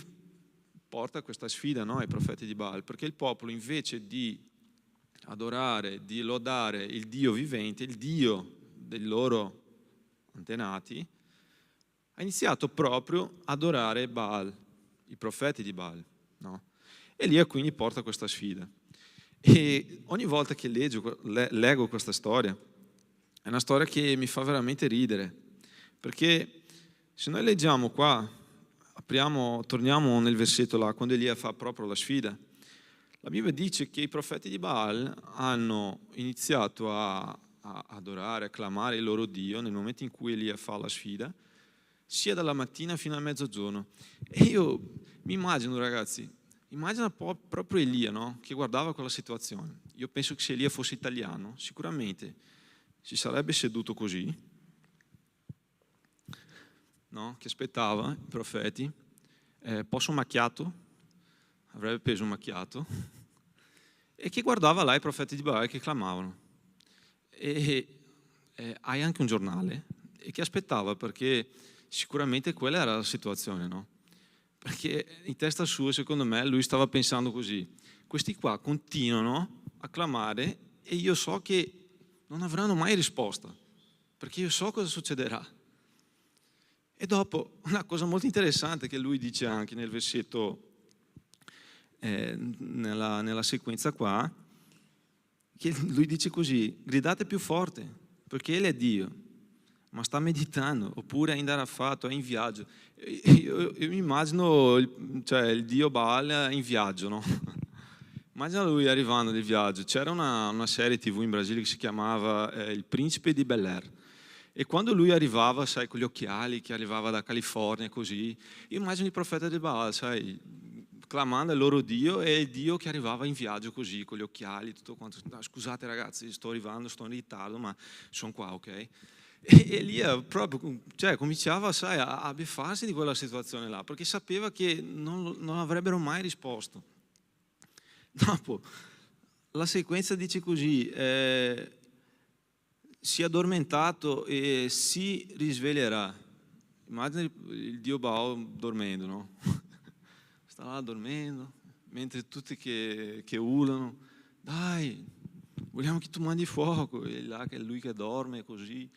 porta questa sfida, no, ai profeti di Baal, perché il popolo invece di adorare, di lodare il Dio vivente, il Dio dei loro antenati, ha iniziato proprio ad adorare Baal, i profeti di Baal, no? Elia quindi porta questa sfida. E ogni volta che leggo questa storia, è una storia che mi fa veramente ridere, perché se noi leggiamo qua, torniamo nel versetto là, quando Elia fa proprio la sfida, la Bibbia dice che i profeti di Baal hanno iniziato a adorare, a clamare il loro Dio nel momento in cui Elia fa la sfida, sia dalla mattina fino al mezzogiorno. E io mi immagino, ragazzi, immagina proprio Elia, no? Che guardava quella situazione. Io penso che se Elia fosse italiano, sicuramente si sarebbe seduto così, no? Che aspettava i profeti, posso un macchiato? Avrebbe preso un macchiato, e che guardava là i profeti di Baal che clamavano. E hai anche un giornale, e che aspettava, perché sicuramente quella era la situazione, no? Perché in testa sua, secondo me, lui stava pensando così: questi qua continuano a clamare e io so che non avranno mai risposta, perché io so cosa succederà. E dopo, una cosa molto interessante che lui dice anche nel versetto, nella sequenza qua, che lui dice così: gridate più forte, perché Egli è Dio. ma sta meditando, oppure è in Arafat, è in viaggio. Io mi immagino il dio Baal in viaggio, no? Immagina lui arrivando nel viaggio. C'era una serie TV in Brasile che si chiamava Il Principe di Bel-Air. E quando lui arrivava, sai, con gli occhiali, che arrivava da California, così, io immagino il profeta di Baal, sai, clamando il loro Dio, e il Dio che arrivava in viaggio così, con gli occhiali, tutto quanto. No, scusate ragazzi, sto arrivando, sto in ritardo, ma sono qua, ok? E lì proprio, cominciava, sai, a beffarsi di quella situazione là, perché sapeva che non avrebbero mai risposto. Dopo, la sequenza dice così, si è addormentato e si risveglierà. Immagina il dio Baal dormendo, no? Sta là dormendo, mentre tutti che urlano, dai, vogliamo che tu mandi fuoco, e là che è lui che dorme così.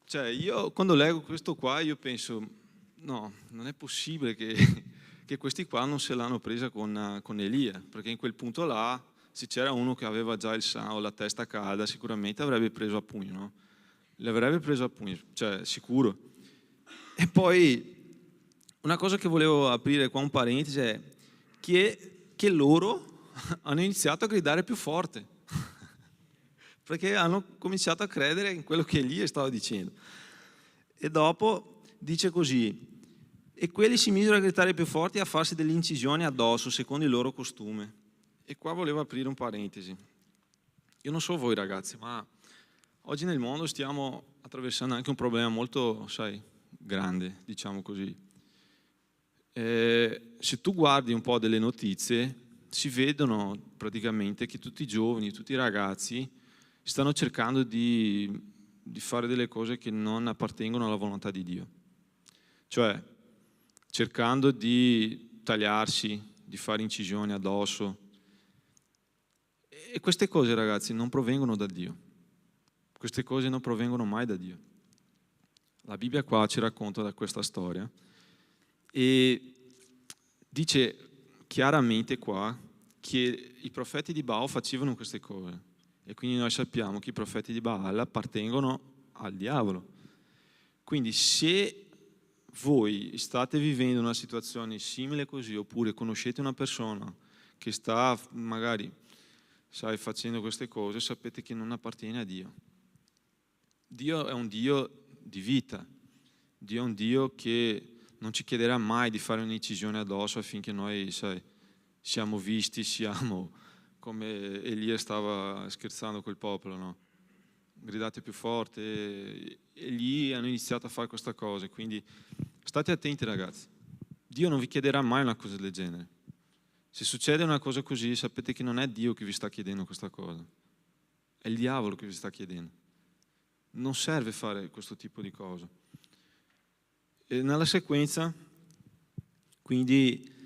Cioè, io quando leggo questo qua, io penso, no, non è possibile che questi qua non se l'hanno presa con Elia, perché in quel punto là, se c'era uno che aveva già il sangue, la testa calda, sicuramente avrebbe preso a pugno, no? L'avrebbe preso a pugno, cioè sicuro. E poi una cosa che volevo aprire qua, un parentesi, è che loro hanno iniziato a gridare più forte, perché hanno cominciato a credere in quello che Elia stava dicendo. E dopo dice così, e quelli si misero a gridare più forti e a farsi delle incisioni addosso, secondo il loro costume. E qua volevo aprire un parentesi. Io non so voi ragazzi, ma oggi nel mondo stiamo attraversando anche un problema molto, sai, grande, diciamo così. Se tu guardi un po' delle notizie, si vedono praticamente che tutti i giovani, tutti i ragazzi stanno cercando di fare delle cose che non appartengono alla volontà di Dio. Cioè, cercando di tagliarsi, di fare incisioni addosso. E queste cose, ragazzi, non provengono da Dio. Queste cose non provengono mai da Dio. La Bibbia qua ci racconta da questa storia e dice chiaramente qua che i profeti di Baal facevano queste cose. E quindi noi sappiamo che i profeti di Baal appartengono al diavolo. Quindi se voi state vivendo una situazione simile così, oppure conoscete una persona che sta magari, sai, facendo queste cose, sapete che non appartiene a Dio. Dio è un Dio di vita. Dio è un Dio che non ci chiederà mai di fare un'incisione addosso affinché noi, sai, siamo visti, siamo come Elia stava scherzando col popolo, no? Gridate più forte, e lì hanno iniziato a fare questa cosa. Quindi state attenti ragazzi, Dio non vi chiederà mai una cosa del genere. Se succede una cosa così, sapete che non è Dio che vi sta chiedendo questa cosa, è il diavolo che vi sta chiedendo. Non serve fare questo tipo di cosa. E nella sequenza, quindi,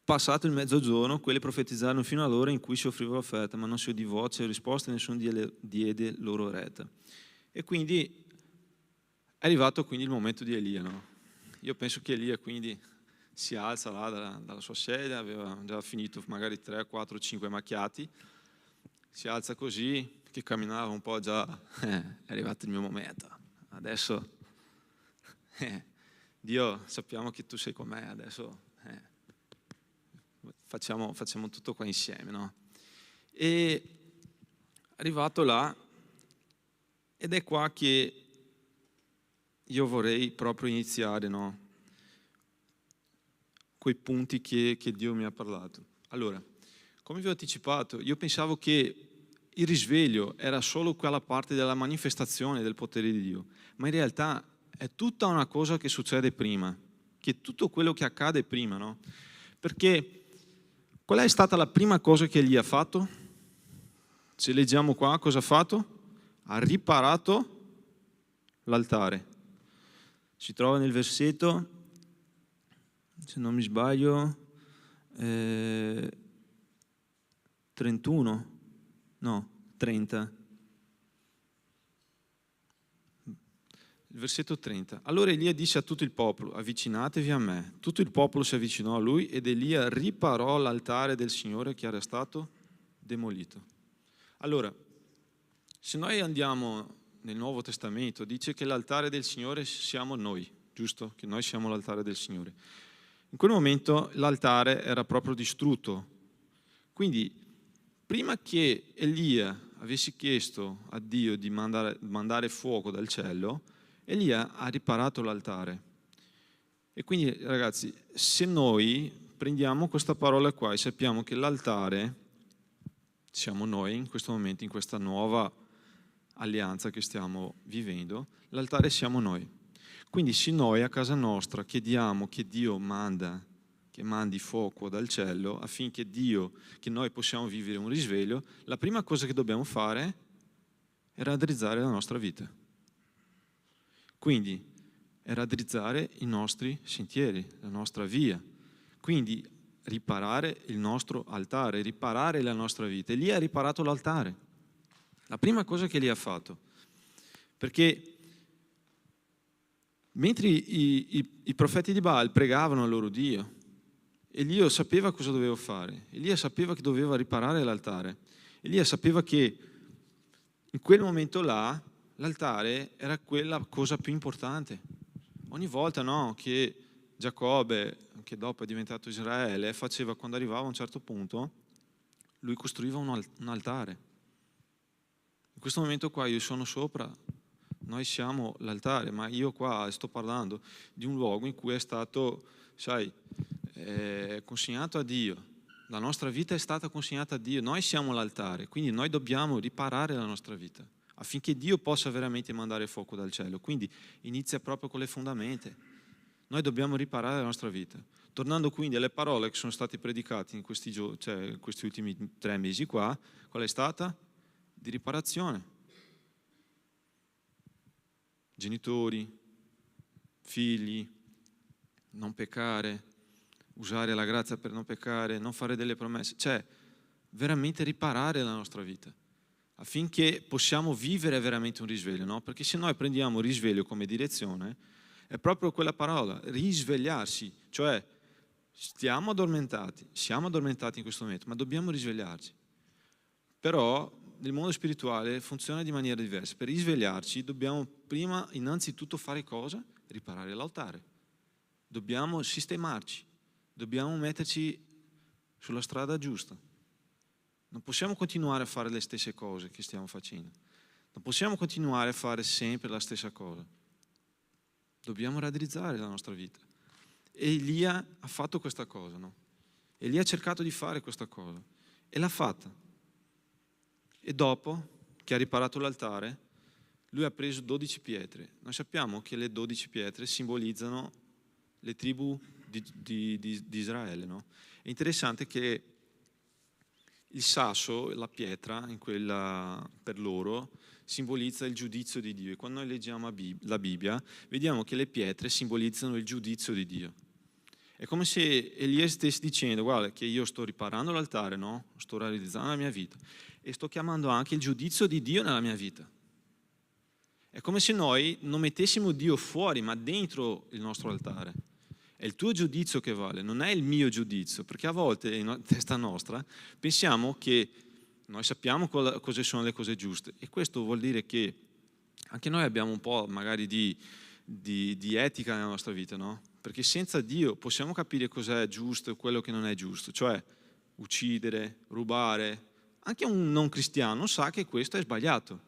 passato il mezzogiorno, quelli profetizzarono fino all'ora in cui si offriva l'offerta, ma non si udì voce o risposta, nessuno diede loro retta. E quindi è arrivato quindi il momento di Elia, no? Io penso che Elia quindi si alza là dalla sua sedia, aveva già finito magari 3, 4, 5 macchiati, si alza così, che camminava un po' già, è arrivato il mio momento, adesso Dio, sappiamo che tu sei con me, adesso facciamo tutto qua insieme, no? E arrivato là, ed è qua che io vorrei proprio iniziare, no? Quei punti che Dio mi ha parlato. Allora, come vi ho anticipato, io pensavo che il risveglio era solo quella parte della manifestazione del potere di Dio, ma in realtà è tutta una cosa che succede prima, che è tutto quello che accade prima, no? Perché qual è stata la prima cosa che Elia ha fatto? Se leggiamo qua, cosa ha fatto? Ha riparato l'altare. Si trova nel versetto, se non mi sbaglio, 31, no, 30. Il versetto 30. Allora Elia disse a tutto il popolo, avvicinatevi a me. Tutto il popolo si avvicinò a lui ed Elia riparò l'altare del Signore che era stato demolito. Allora, Se noi andiamo nel Nuovo Testamento, dice che l'altare del Signore siamo noi, giusto? Che noi siamo l'altare del Signore. In quel momento l'altare era proprio distrutto. Quindi, prima che Elia avesse chiesto a Dio di mandare fuoco dal cielo, Elia ha riparato l'altare. E quindi, ragazzi, se noi prendiamo questa parola qua e sappiamo che l'altare siamo noi in questo momento, in questa nuova alleanza che stiamo vivendo, l'altare siamo noi. Quindi se noi a casa nostra chiediamo che Dio che mandi fuoco dal cielo affinché che noi possiamo vivere un risveglio, la prima cosa che dobbiamo fare è raddrizzare la nostra vita. Quindi è raddrizzare i nostri sentieri, la nostra via. Quindi riparare il nostro altare, riparare la nostra vita. E lì ha riparato l'altare. La prima cosa che lì ha fatto. Perché mentre i profeti di Baal pregavano al loro Dio, Elia sapeva cosa doveva fare. Elia sapeva che doveva riparare l'altare. Elia sapeva che in quel momento là l'altare era quella cosa più importante. Ogni volta che Giacobbe, che dopo è diventato Israele, faceva, quando arrivava a un certo punto, lui costruiva un altare. In questo momento qua io sono sopra, noi siamo l'altare, ma io qua sto parlando di un luogo in cui è stato, consegnato a Dio. La nostra vita è stata consegnata a Dio, noi siamo l'altare, quindi noi dobbiamo riparare la nostra vita affinché Dio possa veramente mandare fuoco dal cielo. Quindi inizia proprio con le fondamenta. Noi dobbiamo riparare la nostra vita. Tornando quindi alle parole che sono state predicate in questi ultimi 3 mesi qua, qual è stata? Di riparazione. Genitori, figli, non peccare, usare la grazia per non peccare, non fare delle promesse, veramente riparare la nostra vita, affinché possiamo vivere veramente un risveglio, no? Perché se noi prendiamo risveglio come direzione, è proprio quella parola, risvegliarsi, cioè siamo addormentati in questo momento, ma dobbiamo risvegliarci. Però nel mondo spirituale funziona di maniera diversa. Per risvegliarci dobbiamo prima innanzitutto fare cosa? Riparare l'altare. Dobbiamo sistemarci, dobbiamo metterci sulla strada giusta. Non possiamo continuare a fare le stesse cose che stiamo facendo. Non possiamo continuare a fare sempre la stessa cosa. Dobbiamo raddrizzare la nostra vita. E Elia ha fatto questa cosa, no? Elia ha cercato di fare questa cosa e l'ha fatta. E dopo che ha riparato l'altare, lui ha preso 12 pietre. Noi sappiamo che le 12 pietre simbolizzano le tribù di Israele, no? È interessante che il sasso, la pietra, per loro, simbolizza il giudizio di Dio. E quando noi leggiamo la Bibbia, vediamo che le pietre simbolizzano il giudizio di Dio. È come se Elia stesse dicendo: guarda che io sto riparando l'altare, no? Sto realizzando la mia vita e sto chiamando anche il giudizio di Dio nella mia vita. È come se noi non mettessimo Dio fuori, ma dentro il nostro altare. È il tuo giudizio che vale, non è il mio giudizio, perché a volte in testa nostra pensiamo che noi sappiamo cosa sono le cose giuste, e questo vuol dire che anche noi abbiamo un po' magari di etica nella nostra vita, no? Perché senza Dio possiamo capire cos'è giusto e quello che non è giusto, cioè uccidere, rubare. Anche un non cristiano sa che questo è sbagliato,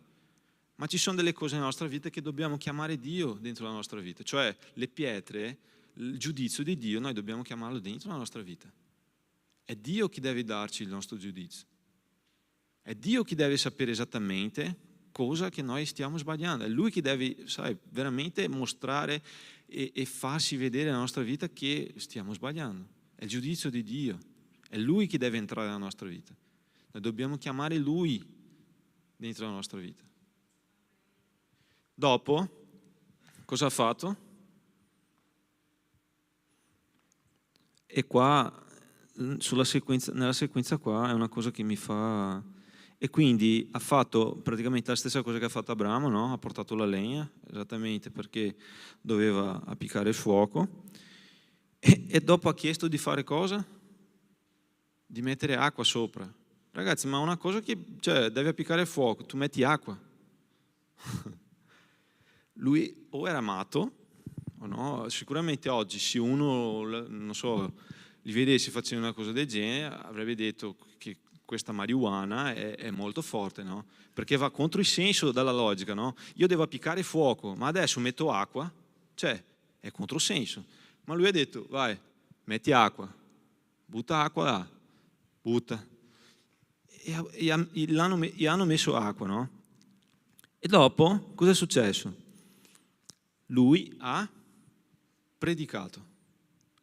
ma ci sono delle cose nella nostra vita che dobbiamo chiamare Dio dentro la nostra vita, cioè le pietre, il giudizio di Dio noi dobbiamo chiamarlo dentro la nostra vita. È Dio che deve darci il nostro giudizio, è Dio che deve sapere esattamente cosa che noi stiamo sbagliando, è Lui che deve, veramente mostrare e farsi vedere nella nostra vita che stiamo sbagliando. È il giudizio di Dio, è Lui che deve entrare nella nostra vita. Noi dobbiamo chiamare Lui dentro la nostra vita. Dopo, cosa ha fatto? E qua, nella sequenza qua, è una cosa che mi fa... E quindi ha fatto praticamente la stessa cosa che ha fatto Abramo, no? Ha portato la legna, esattamente perché doveva appiccare il fuoco. E dopo ha chiesto di fare cosa? Di mettere acqua sopra. Ragazzi, ma una cosa che, devi appiccare il fuoco, tu metti acqua. Lui o era matto o no. Sicuramente oggi se uno, non so, li vedesse facendo una cosa del genere avrebbe detto che questa marijuana è molto forte, no? Perché va contro il senso della logica, no? Io devo appiccare fuoco, ma adesso metto acqua, cioè è controsenso. Ma lui ha detto, vai, metti acqua, butta acqua là, butta. E hanno messo acqua, no? E dopo cosa è successo? Lui ha predicato,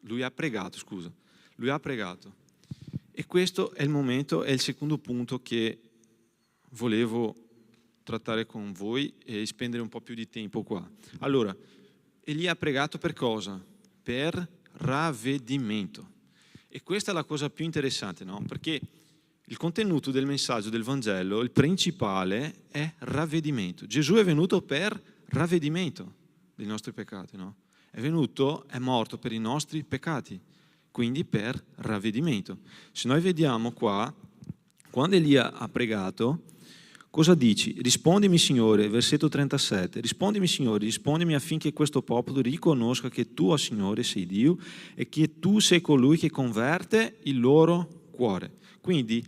lui ha pregato, scusa, lui ha pregato. E questo è il momento, è il secondo punto che volevo trattare con voi e spendere un po' più di tempo qua. Allora, Elia ha pregato per cosa? Per ravvedimento. E questa è la cosa più interessante, no? Perché il contenuto del messaggio del Vangelo, il principale, è ravvedimento. Gesù è venuto per ravvedimento dei nostri peccati, no? È morto per i nostri peccati, quindi per ravvedimento. Se noi vediamo qua, quando Elia ha pregato, cosa dici? Rispondimi Signore, versetto 37, rispondimi Signore, rispondimi affinché questo popolo riconosca che tu, oh Signore, sei Dio e che tu sei colui che converte il loro cuore. Quindi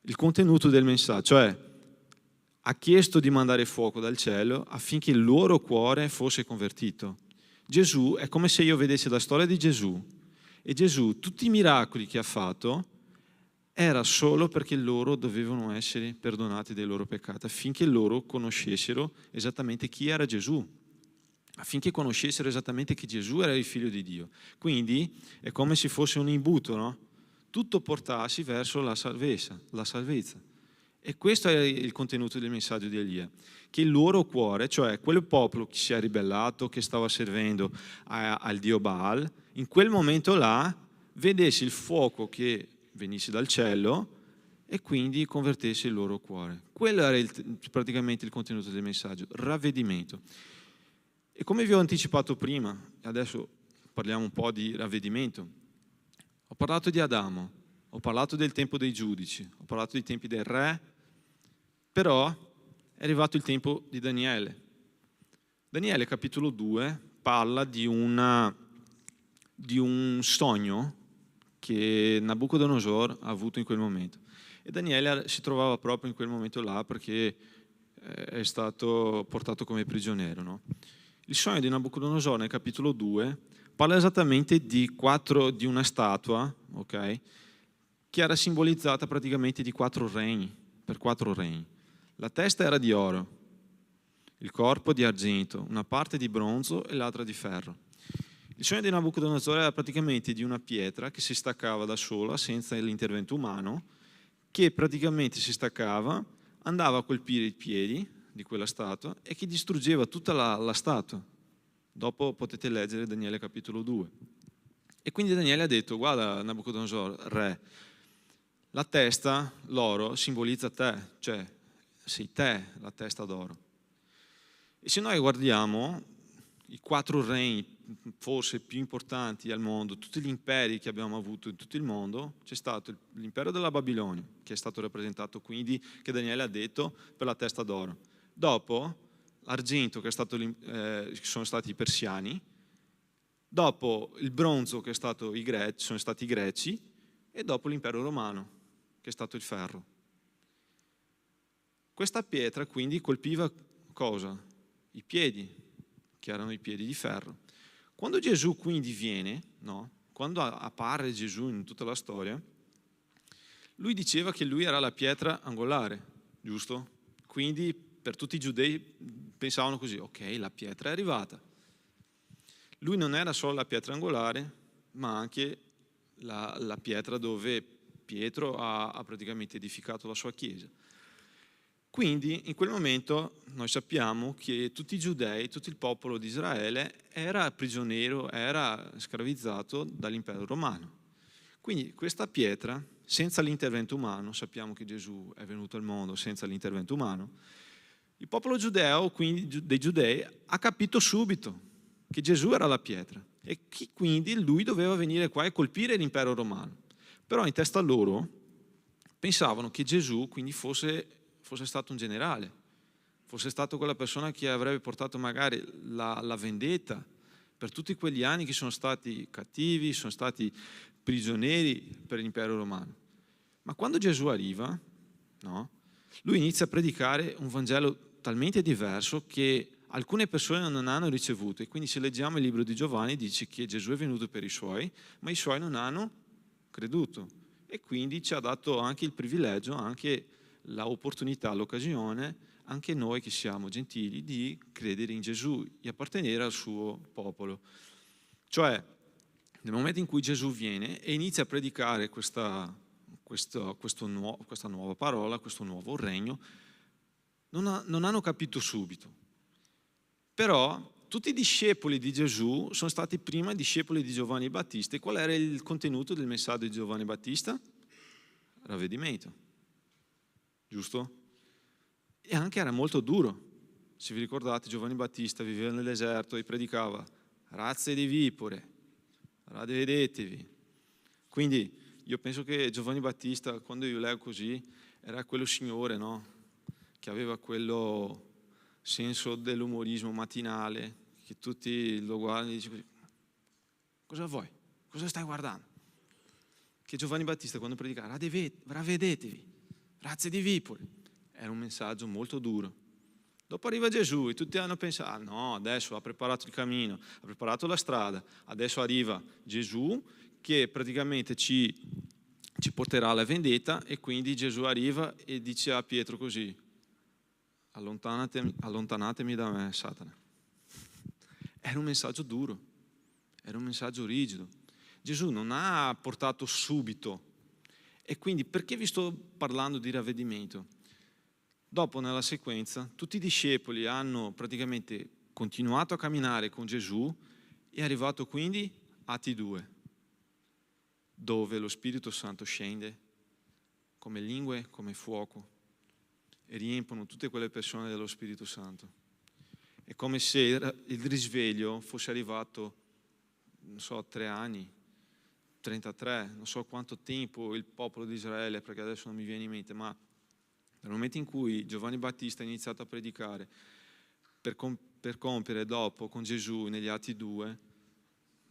il contenuto del messaggio, cioè ha chiesto di mandare fuoco dal cielo affinché il loro cuore fosse convertito. Gesù, è come se io vedessi la storia di Gesù, e Gesù, tutti i miracoli che ha fatto, era solo perché loro dovevano essere perdonati dei loro peccati, affinché loro conoscessero esattamente chi era Gesù, affinché conoscessero esattamente che Gesù era il Figlio di Dio. Quindi è come se fosse un imbuto, no? Tutto portarsi verso la salvezza. E questo è il contenuto del messaggio di Elia, che il loro cuore, cioè quel popolo che si è ribellato, che stava servendo al dio Baal, in quel momento là vedesse il fuoco che venisse dal cielo e quindi convertesse il loro cuore. Quello era praticamente il contenuto del messaggio, ravvedimento. E come vi ho anticipato prima, adesso parliamo un po' di ravvedimento, ho parlato di Adamo, ho parlato del tempo dei giudici, ho parlato dei tempi del re, però è arrivato il tempo di Daniele. Daniele capitolo 2 parla di un sogno che Nabucodonosor ha avuto in quel momento. E Daniele si trovava proprio in quel momento là perché è stato portato come prigioniero, no? Il sogno di Nabucodonosor nel capitolo 2 parla esattamente di una statua, ok? Che era simbolizzata praticamente di 4 regni, per 4 regni. La testa era di oro, il corpo di argento, una parte di bronzo e l'altra di ferro. Il sogno di Nabucodonosor era praticamente di una pietra che si staccava da sola, senza l'intervento umano, che praticamente si staccava, andava a colpire i piedi di quella statua e che distruggeva tutta la statua. Dopo potete leggere Daniele capitolo 2. E quindi Daniele ha detto, guarda Nabucodonosor, re, la testa, l'oro, simbolizza te, cioè sei te la testa d'oro. E se noi guardiamo i 4 regni forse più importanti al mondo, tutti gli imperi che abbiamo avuto in tutto il mondo, c'è stato l'impero della Babilonia, che è stato rappresentato quindi, che Daniele ha detto, per la testa d'oro. Dopo l'argento, che sono stati i persiani, dopo il bronzo, che sono stati i greci, e dopo l'impero romano, che è stato il ferro. Questa pietra quindi colpiva cosa? I piedi, che erano i piedi di ferro. Quando Gesù quindi viene, no? Quando appare Gesù in tutta la storia, lui diceva che lui era la pietra angolare, giusto? Quindi per tutti i giudei pensavano così, ok, la pietra è arrivata. Lui non era solo la pietra angolare, ma anche la pietra dove Pietro ha praticamente edificato la sua chiesa. Quindi in quel momento noi sappiamo che tutti i giudei, tutto il popolo di Israele era prigioniero, era scravizzato dall'impero romano. Quindi questa pietra, senza l'intervento umano, sappiamo che Gesù è venuto al mondo senza l'intervento umano, il popolo giudeo, quindi dei giudei, ha capito subito che Gesù era la pietra e che quindi lui doveva venire qua e colpire l'impero romano. Però in testa loro pensavano che Gesù quindi fosse stato un generale, fosse stato quella persona che avrebbe portato magari la vendetta per tutti quegli anni che sono stati cattivi, sono stati prigionieri per l'impero romano. Ma quando Gesù arriva, no, lui inizia a predicare un Vangelo talmente diverso che alcune persone non hanno ricevuto. E quindi se leggiamo il libro di Giovanni dice che Gesù è venuto per i suoi, ma i suoi non hanno creduto. E quindi ci ha dato anche il privilegio, anche l'opportunità, l'occasione, anche noi che siamo gentili, di credere in Gesù e appartenere al suo popolo. Cioè, nel momento in cui Gesù viene e inizia a predicare questa nuova parola, questo nuovo regno, non hanno capito subito. Però tutti i discepoli di Gesù sono stati prima discepoli di Giovanni Battista. E qual era il contenuto del messaggio di Giovanni Battista? Ravvedimento, giusto? E anche era molto duro. Se vi ricordate, Giovanni Battista viveva nel deserto e predicava: razze di vipore, ravvedetevi. Quindi io penso che Giovanni Battista, quando io leggo così, era quello signore, no? Che aveva quello senso dell'umorismo mattinale, che tutti lo guardano e dicono: cosa vuoi? Cosa stai guardando? Che Giovanni Battista quando predicava: ravvedetevi, razze di vipore, era un messaggio molto duro. Dopo arriva Gesù e tutti hanno pensato: no, adesso ha preparato il cammino, ha preparato la strada, adesso arriva Gesù che praticamente ci porterà alla vendetta. E quindi Gesù arriva e dice a Pietro così: allontanatemi da me, Satana. Era un messaggio duro, era un messaggio rigido. Gesù non ha portato subito. E quindi perché vi sto parlando di ravvedimento? Dopo, nella sequenza, tutti i discepoli hanno praticamente continuato a camminare con Gesù. È arrivato quindi Atti 2, dove lo Spirito Santo scende come lingue, come fuoco, e riempiono tutte quelle persone dello Spirito Santo. È come se il risveglio fosse arrivato, non so, 3 anni, 33, non so quanto tempo il popolo di Israele, perché adesso non mi viene in mente, ma nel momento in cui Giovanni Battista ha iniziato a predicare per compiere dopo con Gesù negli Atti 2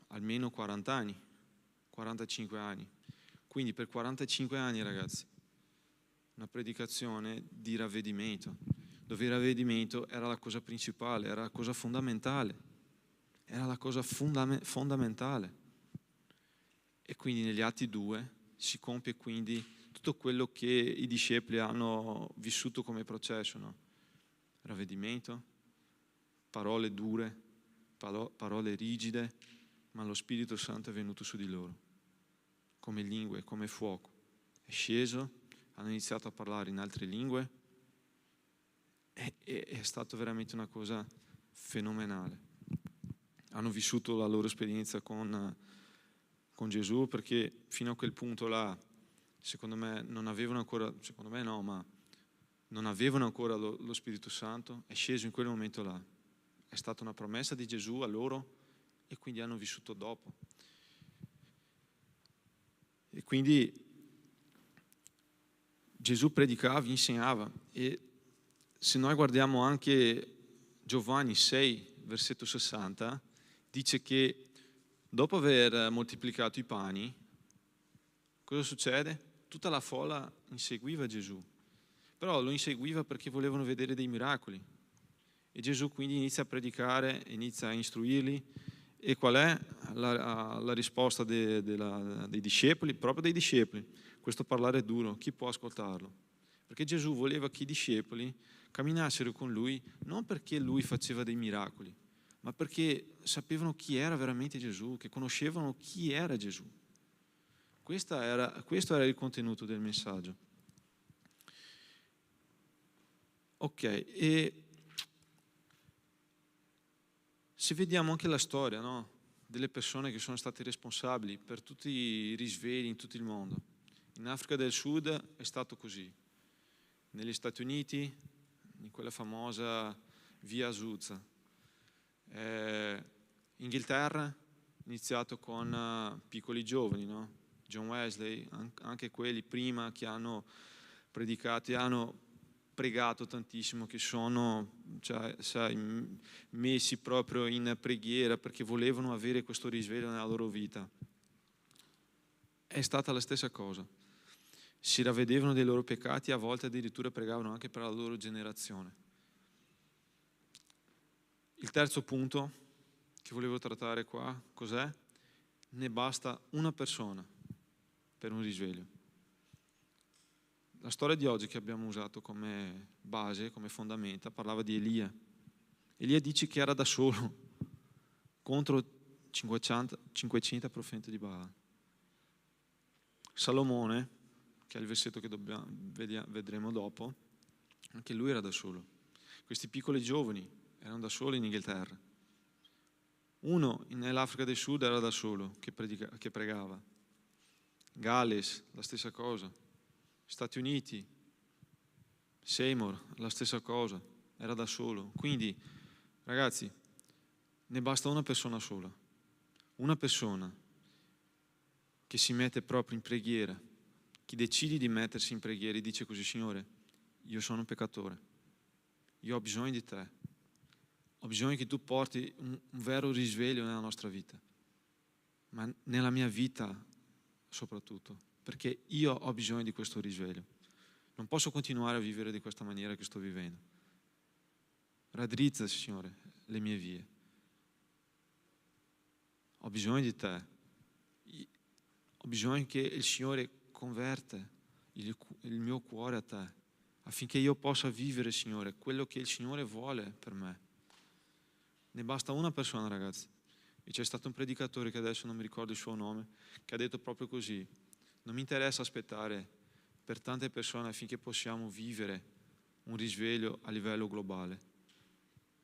almeno 40 anni, 45 anni. Quindi per 45 anni, ragazzi, una predicazione di ravvedimento, dove il ravvedimento era la cosa principale, era la cosa fondamentale, era la cosa fondamentale. E quindi negli Atti 2 si compie quindi tutto quello che i discepoli hanno vissuto come processo, no? Ravvedimento, parole dure, parole rigide, ma lo Spirito Santo è venuto su di loro, come lingue, come fuoco. È sceso, hanno iniziato a parlare in altre lingue, è stato veramente una cosa fenomenale. Hanno vissuto la loro esperienza con Gesù, perché fino a quel punto là, secondo me non avevano ancora, non avevano ancora lo Spirito Santo. È sceso in quel momento là, è stata una promessa di Gesù a loro e quindi hanno vissuto dopo. E quindi Gesù predicava, insegnava. E se noi guardiamo anche Giovanni 6, versetto 60, dice che dopo aver moltiplicato i pani, cosa succede? Tutta la folla inseguiva Gesù, però lo inseguiva perché volevano vedere dei miracoli. E Gesù quindi inizia a predicare, inizia a istruirli. E qual è la risposta dei discepoli? Proprio dei discepoli. Questo parlare è duro, chi può ascoltarlo? Perché Gesù voleva che i discepoli camminassero con lui, non perché lui faceva dei miracoli, ma perché sapevano chi era veramente Gesù, che conoscevano chi era Gesù. Questo era il contenuto del messaggio. Ok, e se vediamo anche la storia, no, delle persone che sono state responsabili per tutti i risvegli in tutto il mondo. In Africa del Sud è stato così. Negli Stati Uniti, in quella famosa via Azusa. Inghilterra, iniziato con piccoli giovani, no? John Wesley, anche quelli prima che hanno predicato e hanno pregato tantissimo, che sono messi proprio in preghiera perché volevano avere questo risveglio nella loro vita. È stata la stessa cosa. Si ravvedevano dei loro peccati e a volte addirittura pregavano anche per la loro generazione. Il terzo punto che volevo trattare qua, cos'è? Ne basta una persona per un risveglio. La storia di oggi che abbiamo usato come base, come fondamenta, parlava di Elia. Elia dice che era da solo contro 500 profeti di Baal. Salomone, che è il versetto che vedremo dopo, anche lui era da solo. Questi piccoli giovani erano da soli in Inghilterra. Uno nell'Africa del Sud era da solo, che pregava. Galles, la stessa cosa. Stati Uniti, Seymour, la stessa cosa, era da solo. Quindi, ragazzi, ne basta una persona sola. Una persona che si mette proprio in preghiera, che decide di mettersi in preghiera e dice così: Signore, io sono un peccatore, io ho bisogno di te, ho bisogno che tu porti un vero risveglio nella nostra vita, ma nella mia vita soprattutto, perché io ho bisogno di questo risveglio. Non posso continuare a vivere di questa maniera che sto vivendo. Raddrizza, Signore, le mie vie. Ho bisogno di te. Ho bisogno che il Signore converte il mio cuore a te, affinché io possa vivere, Signore, quello che il Signore vuole per me. Ne basta una persona, ragazzi. E c'è stato un predicatore, che adesso non mi ricordo il suo nome, che ha detto proprio così: non mi interessa aspettare per tante persone affinché possiamo vivere un risveglio a livello globale,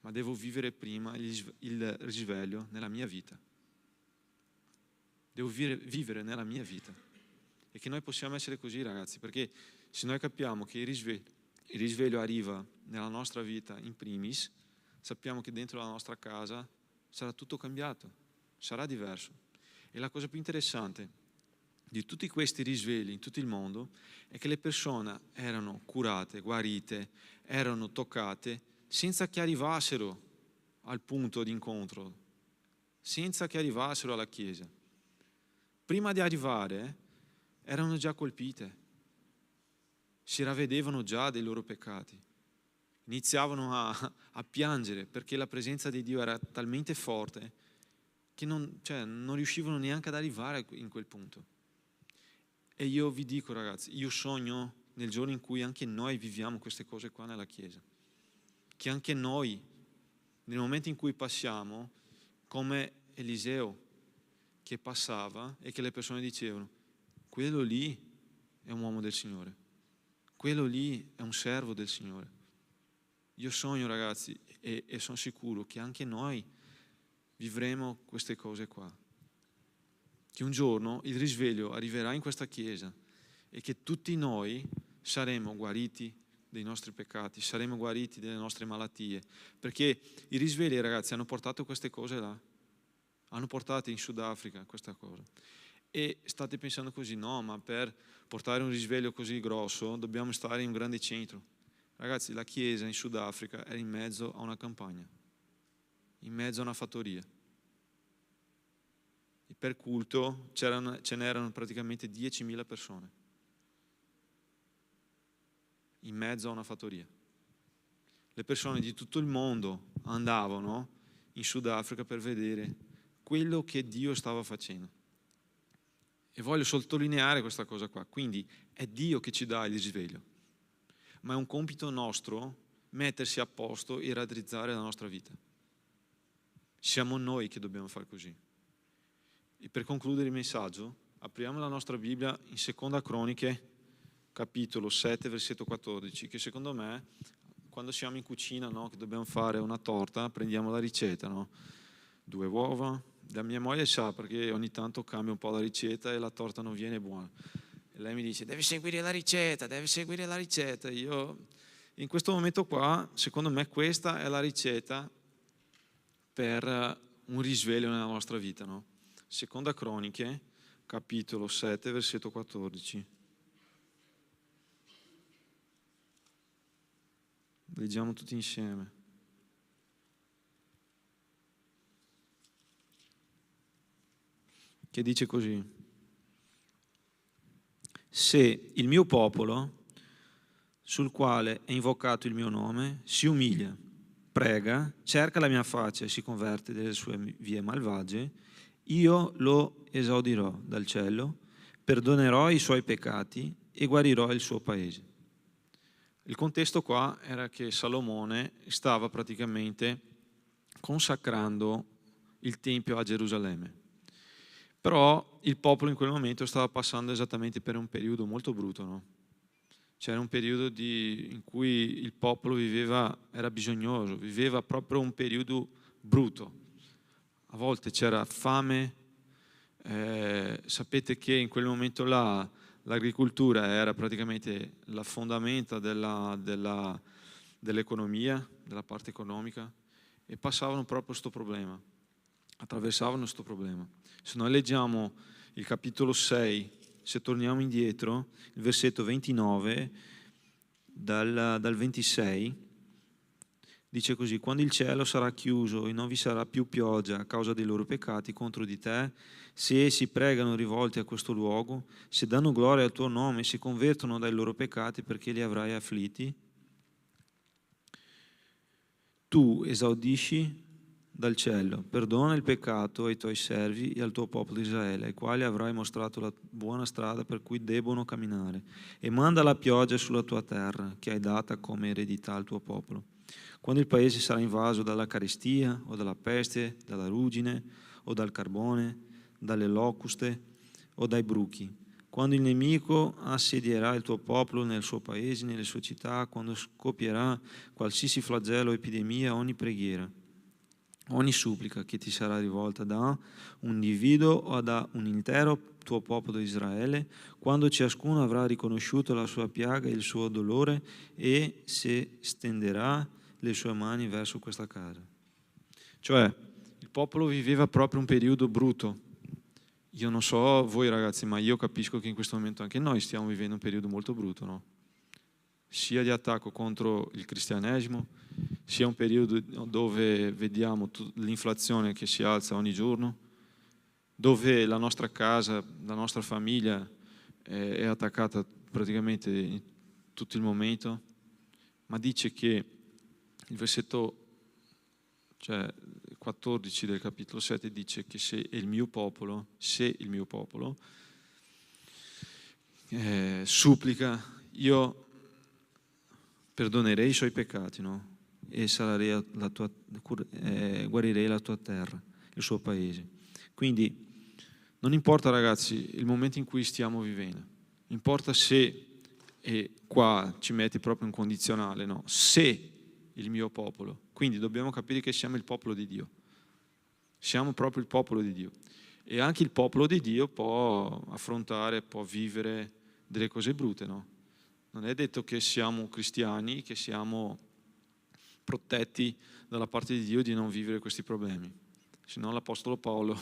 ma devo vivere prima il risveglio nella mia vita. Devo vivere nella mia vita. E che noi possiamo essere così, ragazzi, perché se noi capiamo che il risveglio arriva nella nostra vita in primis, sappiamo che dentro la nostra casa sarà tutto cambiato, sarà diverso. E la cosa più interessante di tutti questi risvegli in tutto il mondo è che le persone erano curate, guarite, erano toccate senza che arrivassero al punto di incontro, senza che arrivassero alla chiesa. Prima di arrivare erano già colpite, si ravvedevano già dei loro peccati, iniziavano a piangere perché la presenza di Dio era talmente forte che non riuscivano neanche ad arrivare in quel punto. E io vi dico, ragazzi, io sogno nel giorno in cui anche noi viviamo queste cose qua nella Chiesa, che anche noi, nel momento in cui passiamo, come Eliseo, che passava e che le persone dicevano: quello lì è un uomo del Signore, quello lì è un servo del Signore. Io sogno, ragazzi, e sono sicuro che anche noi vivremo queste cose qua, che un giorno il risveglio arriverà in questa chiesa e che tutti noi saremo guariti dei nostri peccati, saremo guariti delle nostre malattie, perché i risvegli, ragazzi, hanno portato queste cose là, hanno portato in Sudafrica questa cosa. E state pensando così: no, ma per portare un risveglio così grosso dobbiamo stare in un grande centro. Ragazzi, la chiesa in Sudafrica era in mezzo a una campagna, in mezzo a una fattoria. E per culto ce n'erano praticamente 10.000 persone, in mezzo a una fattoria. Le persone di tutto il mondo andavano in Sudafrica per vedere quello che Dio stava facendo. E voglio sottolineare questa cosa qua. Quindi è Dio che ci dà il risveglio, ma è un compito nostro mettersi a posto e raddrizzare la nostra vita. Siamo noi che dobbiamo fare così. E per concludere il messaggio, apriamo la nostra Bibbia in Seconda Croniche, capitolo 7, versetto 14, che secondo me, quando siamo in cucina, no, che dobbiamo fare una torta, prendiamo la ricetta, no? 2 uova. La mia moglie sa, perché ogni tanto cambia un po' la ricetta e la torta non viene buona. E lei mi dice: devi seguire la ricetta, devi seguire la ricetta. Io, in questo momento qua, secondo me questa è la ricetta per un risveglio nella nostra vita, no? Seconda Croniche, capitolo 7, versetto 14. Leggiamo tutti insieme. Che dice così: se il mio popolo, sul quale è invocato il mio nome, si umilia, prega, cerca la mia faccia e si converte dalle sue vie malvagie, io lo esaudirò dal cielo, perdonerò i suoi peccati e guarirò il suo paese. Il contesto qua era che Salomone stava praticamente consacrando il Tempio a Gerusalemme. Però il popolo in quel momento stava passando esattamente per un periodo molto brutto, no? C'era un periodo in cui il popolo era bisognoso, viveva proprio un periodo brutto. A volte c'era fame, sapete che in quel momento là l'agricoltura era praticamente la fondamenta dell'economia, della parte economica, e passavano proprio questo problema, attraversavano questo problema. Se noi leggiamo il capitolo 6, se torniamo indietro, il versetto 29, dal 26, dice così: quando il cielo sarà chiuso e non vi sarà più pioggia a causa dei loro peccati contro di te, se essi pregano rivolti a questo luogo, se danno gloria al tuo nome, si convertono dai loro peccati perché li avrai afflitti, tu esaudisci dal cielo, perdona il peccato ai tuoi servi e al tuo popolo Israele, ai quali avrai mostrato la buona strada per cui debbono camminare, e manda la pioggia sulla tua terra, che hai data come eredità al tuo popolo. Quando il paese sarà invaso dalla carestia, o dalla peste, dalla ruggine, o dal carbone, dalle locuste, o dai bruchi, quando il nemico assedierà il tuo popolo nel suo paese, nelle sue città, quando scoppierà qualsiasi flagello o epidemia, ogni preghiera, ogni supplica che ti sarà rivolta da un individuo o da un intero tuo popolo di Israele, quando ciascuno avrà riconosciuto la sua piaga e il suo dolore e se stenderà le sue mani verso questa casa. Cioè, il popolo viveva proprio un periodo brutto. Io non so voi ragazzi, ma io capisco che in questo momento anche noi stiamo vivendo un periodo molto brutto, no? Sia di attacco contro il cristianesimo, sia un periodo dove vediamo l'inflazione che si alza ogni giorno, dove la nostra casa, la nostra famiglia è attaccata praticamente in tutto il momento, ma dice che il versetto 14 del capitolo 7 dice che se il mio popolo supplica, io perdonerei i suoi peccati, no? E guarirei la tua terra, il suo paese. Quindi non importa ragazzi il momento in cui stiamo vivendo, importa se, e qua ci metti proprio un condizionale, no? Se il mio popolo, quindi dobbiamo capire che siamo il popolo di Dio, siamo proprio il popolo di Dio, e anche il popolo di Dio può affrontare, può vivere delle cose brutte, no? Non è detto che siamo cristiani, che siamo protetti dalla parte di Dio di non vivere questi problemi. Se no l'Apostolo Paolo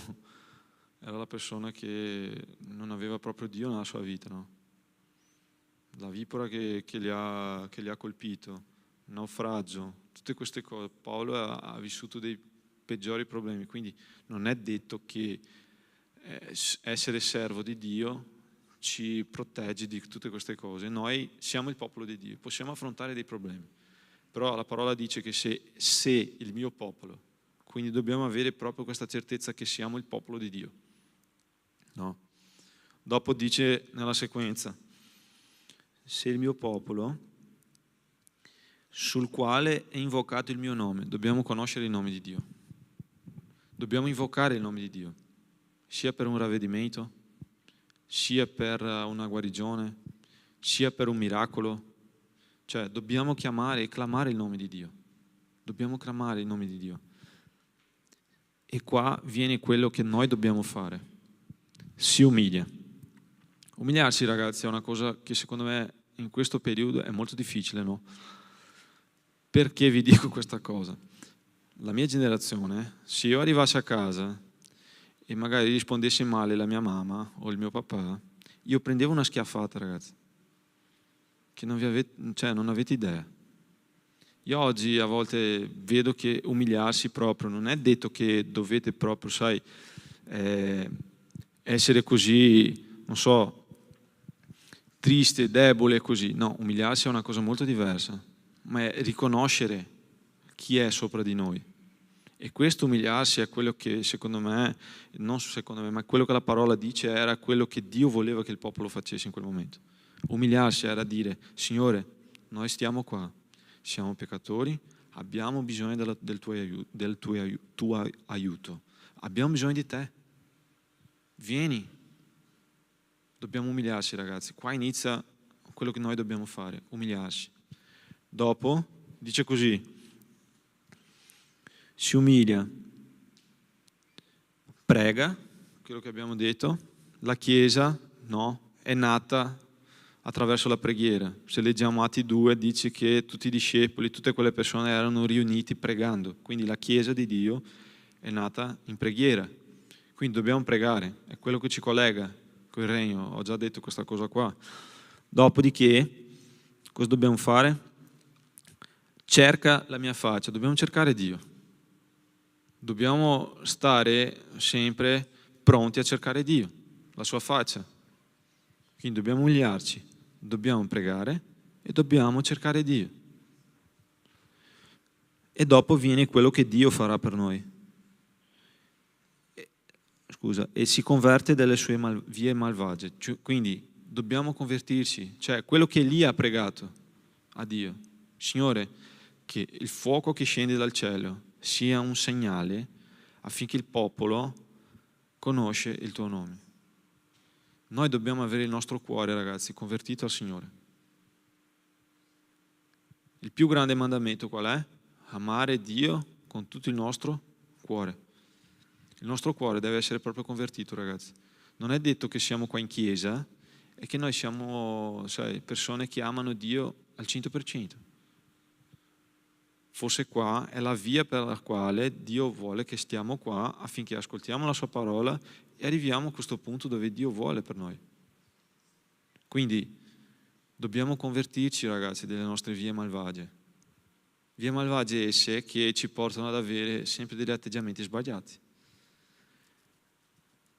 era la persona che non aveva proprio Dio nella sua vita, no? La vipera che li ha colpito, il naufragio, tutte queste cose. Paolo ha vissuto dei peggiori problemi, quindi non è detto che essere servo di Dio ci protegge di tutte queste cose. Noi siamo il popolo di Dio, possiamo affrontare dei problemi, però la parola dice che se il mio popolo, quindi dobbiamo avere proprio questa certezza che siamo il popolo di Dio, no? Dopo dice nella sequenza: se il mio popolo, sul quale è invocato il mio nome. Dobbiamo conoscere il nome di Dio, dobbiamo invocare il nome di Dio, sia per un ravvedimento, sia per una guarigione, sia per un miracolo. Cioè dobbiamo chiamare e clamare il nome di Dio, dobbiamo clamare il nome di Dio. E qua viene quello che noi dobbiamo fare: si umilia. Umiliarsi ragazzi è una cosa che secondo me in questo periodo è molto difficile, no? Perché vi dico questa cosa? La mia generazione, se io arrivassi a casa e magari rispondesse male la mia mamma o il mio papà, io prendevo una schiaffata, ragazzi, che non avete idea. Io oggi a volte vedo che umiliarsi proprio, non è detto che dovete proprio, sai, essere così, non so, triste, debole, così. No, umiliarsi è una cosa molto diversa, ma è riconoscere chi è sopra di noi. E questo umiliarsi è quello che secondo me, non secondo me, ma quello che la parola dice era quello che Dio voleva che il popolo facesse in quel momento. Umiliarsi era dire: Signore, noi stiamo qua, siamo peccatori, abbiamo bisogno del tuo aiuto, abbiamo bisogno di te, vieni. Dobbiamo umiliarsi, ragazzi. Qua inizia quello che noi dobbiamo fare, umiliarsi. Dopo dice così: si umilia, prega, quello che abbiamo detto. La Chiesa, no, è nata attraverso la preghiera. Se leggiamo Atti 2 dice che tutti i discepoli, tutte quelle persone erano riuniti pregando. Quindi la Chiesa di Dio è nata in preghiera. Quindi dobbiamo pregare, è quello che ci collega col regno. Ho già detto questa cosa qua. Dopodiché, cosa dobbiamo fare? Cerca la mia faccia, dobbiamo cercare Dio. Dobbiamo stare sempre pronti a cercare Dio, la sua faccia. Quindi dobbiamo umiliarci, dobbiamo pregare e dobbiamo cercare Dio. E dopo viene quello che Dio farà per noi. E si converte dalle sue vie malvagie. Quindi dobbiamo convertirci. Cioè, quello che Elia ha pregato a Dio: Signore, che il fuoco che scende dal cielo sia un segnale affinché il popolo conosce il tuo nome. Noi dobbiamo avere il nostro cuore, ragazzi, convertito al Signore. Il più grande mandamento qual è? Amare Dio con tutto il nostro cuore. Il nostro cuore deve essere proprio convertito, ragazzi. Non è detto che siamo qua in chiesa e che noi siamo, sai, persone che amano Dio al 100%. Forse qua è la via per la quale Dio vuole che stiamo qua, affinché ascoltiamo la sua parola e arriviamo a questo punto dove Dio vuole per noi. Quindi dobbiamo convertirci, ragazzi, delle nostre vie malvagie. Vie malvagie esse che ci portano ad avere sempre degli atteggiamenti sbagliati.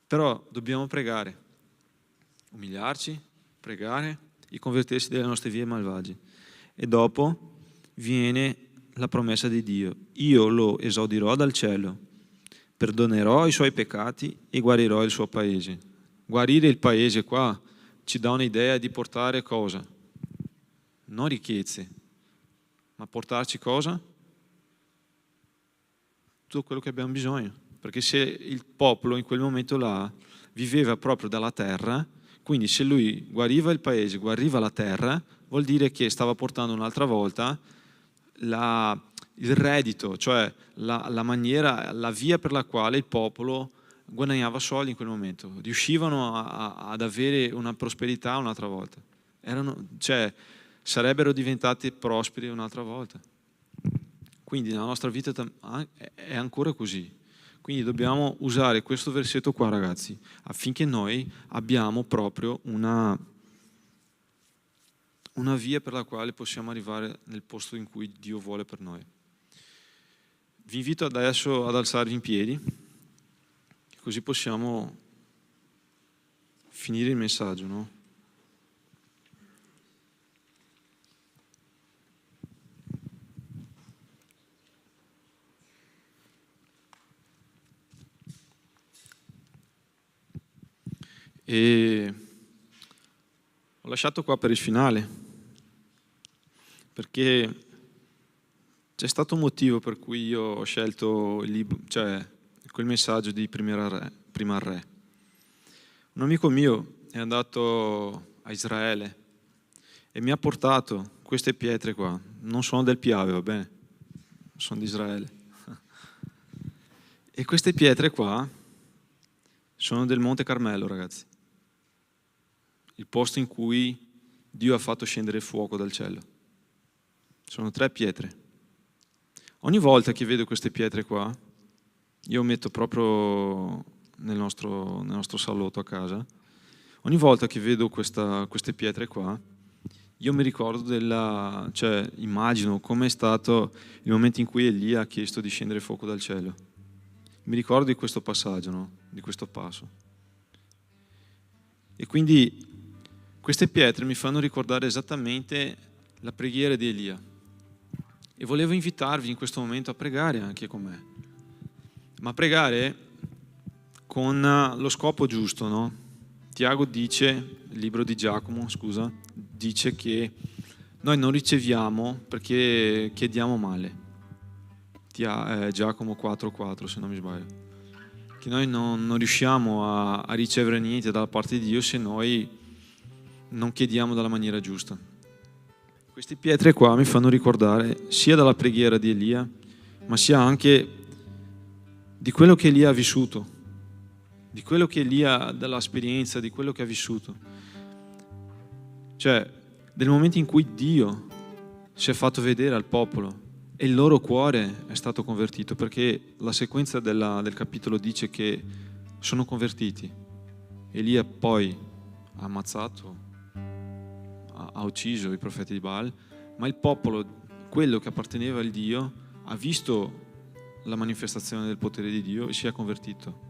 Però dobbiamo pregare, umiliarci, pregare e convertirsi delle nostre vie malvagie. E dopo viene la promessa di Dio: io lo esaudirò dal cielo, perdonerò i suoi peccati e guarirò il suo paese. Guarire il paese qua ci dà un'idea di portare cosa? Non ricchezze, ma portarci cosa? Tutto quello che abbiamo bisogno. Perché se il popolo in quel momento là viveva proprio dalla terra, quindi se lui guariva il paese, guariva la terra, vuol dire che stava portando un'altra volta il reddito, cioè la maniera, la via per la quale il popolo guadagnava soldi in quel momento. Riuscivano ad avere una prosperità un'altra volta. Sarebbero diventati prosperi un'altra volta. Quindi nella nostra vita è ancora così. Quindi dobbiamo usare questo versetto qua, ragazzi, affinché noi abbiamo proprio una via per la quale possiamo arrivare nel posto in cui Dio vuole per noi. Vi invito adesso ad alzarvi in piedi, così possiamo finire il messaggio, no? E ho lasciato qua per il finale, perché c'è stato un motivo per cui io ho scelto il libro, cioè quel messaggio di Prima al Re. Un amico mio è andato a Israele e mi ha portato queste pietre qua. Non sono del Piave, va bene? Sono di Israele. E queste pietre qua sono del Monte Carmelo, ragazzi. Il posto in cui Dio ha fatto scendere il fuoco dal cielo. Sono 3 pietre. Ogni volta che vedo queste pietre qua, io metto proprio nel nostro salotto a casa, ogni volta che vedo queste pietre qua, io mi ricordo immagino come è stato il momento in cui Elia ha chiesto di scendere fuoco dal cielo. Mi ricordo di questo passaggio, no? Di questo passo. E quindi queste pietre mi fanno ricordare esattamente la preghiera di Elia. E volevo invitarvi in questo momento a pregare anche con me. Ma pregare con lo scopo giusto, no? Tiago dice, il libro di Giacomo, dice che noi non riceviamo perché chiediamo male. Giacomo 4,4 se non mi sbaglio. Che noi non riusciamo a ricevere niente dalla parte di Dio se noi non chiediamo dalla maniera giusta. Queste pietre qua mi fanno ricordare sia dalla preghiera di Elia, ma sia anche di quello che Elia ha vissuto, di quello che Elia, dall'esperienza, di quello che ha vissuto. Cioè, del momento in cui Dio si è fatto vedere al popolo e il loro cuore è stato convertito, perché la sequenza del capitolo dice che sono convertiti. Elia poi ha ammazzato, ha ucciso i profeti di Baal, ma il popolo, quello che apparteneva al Dio, ha visto la manifestazione del potere di Dio e si è convertito.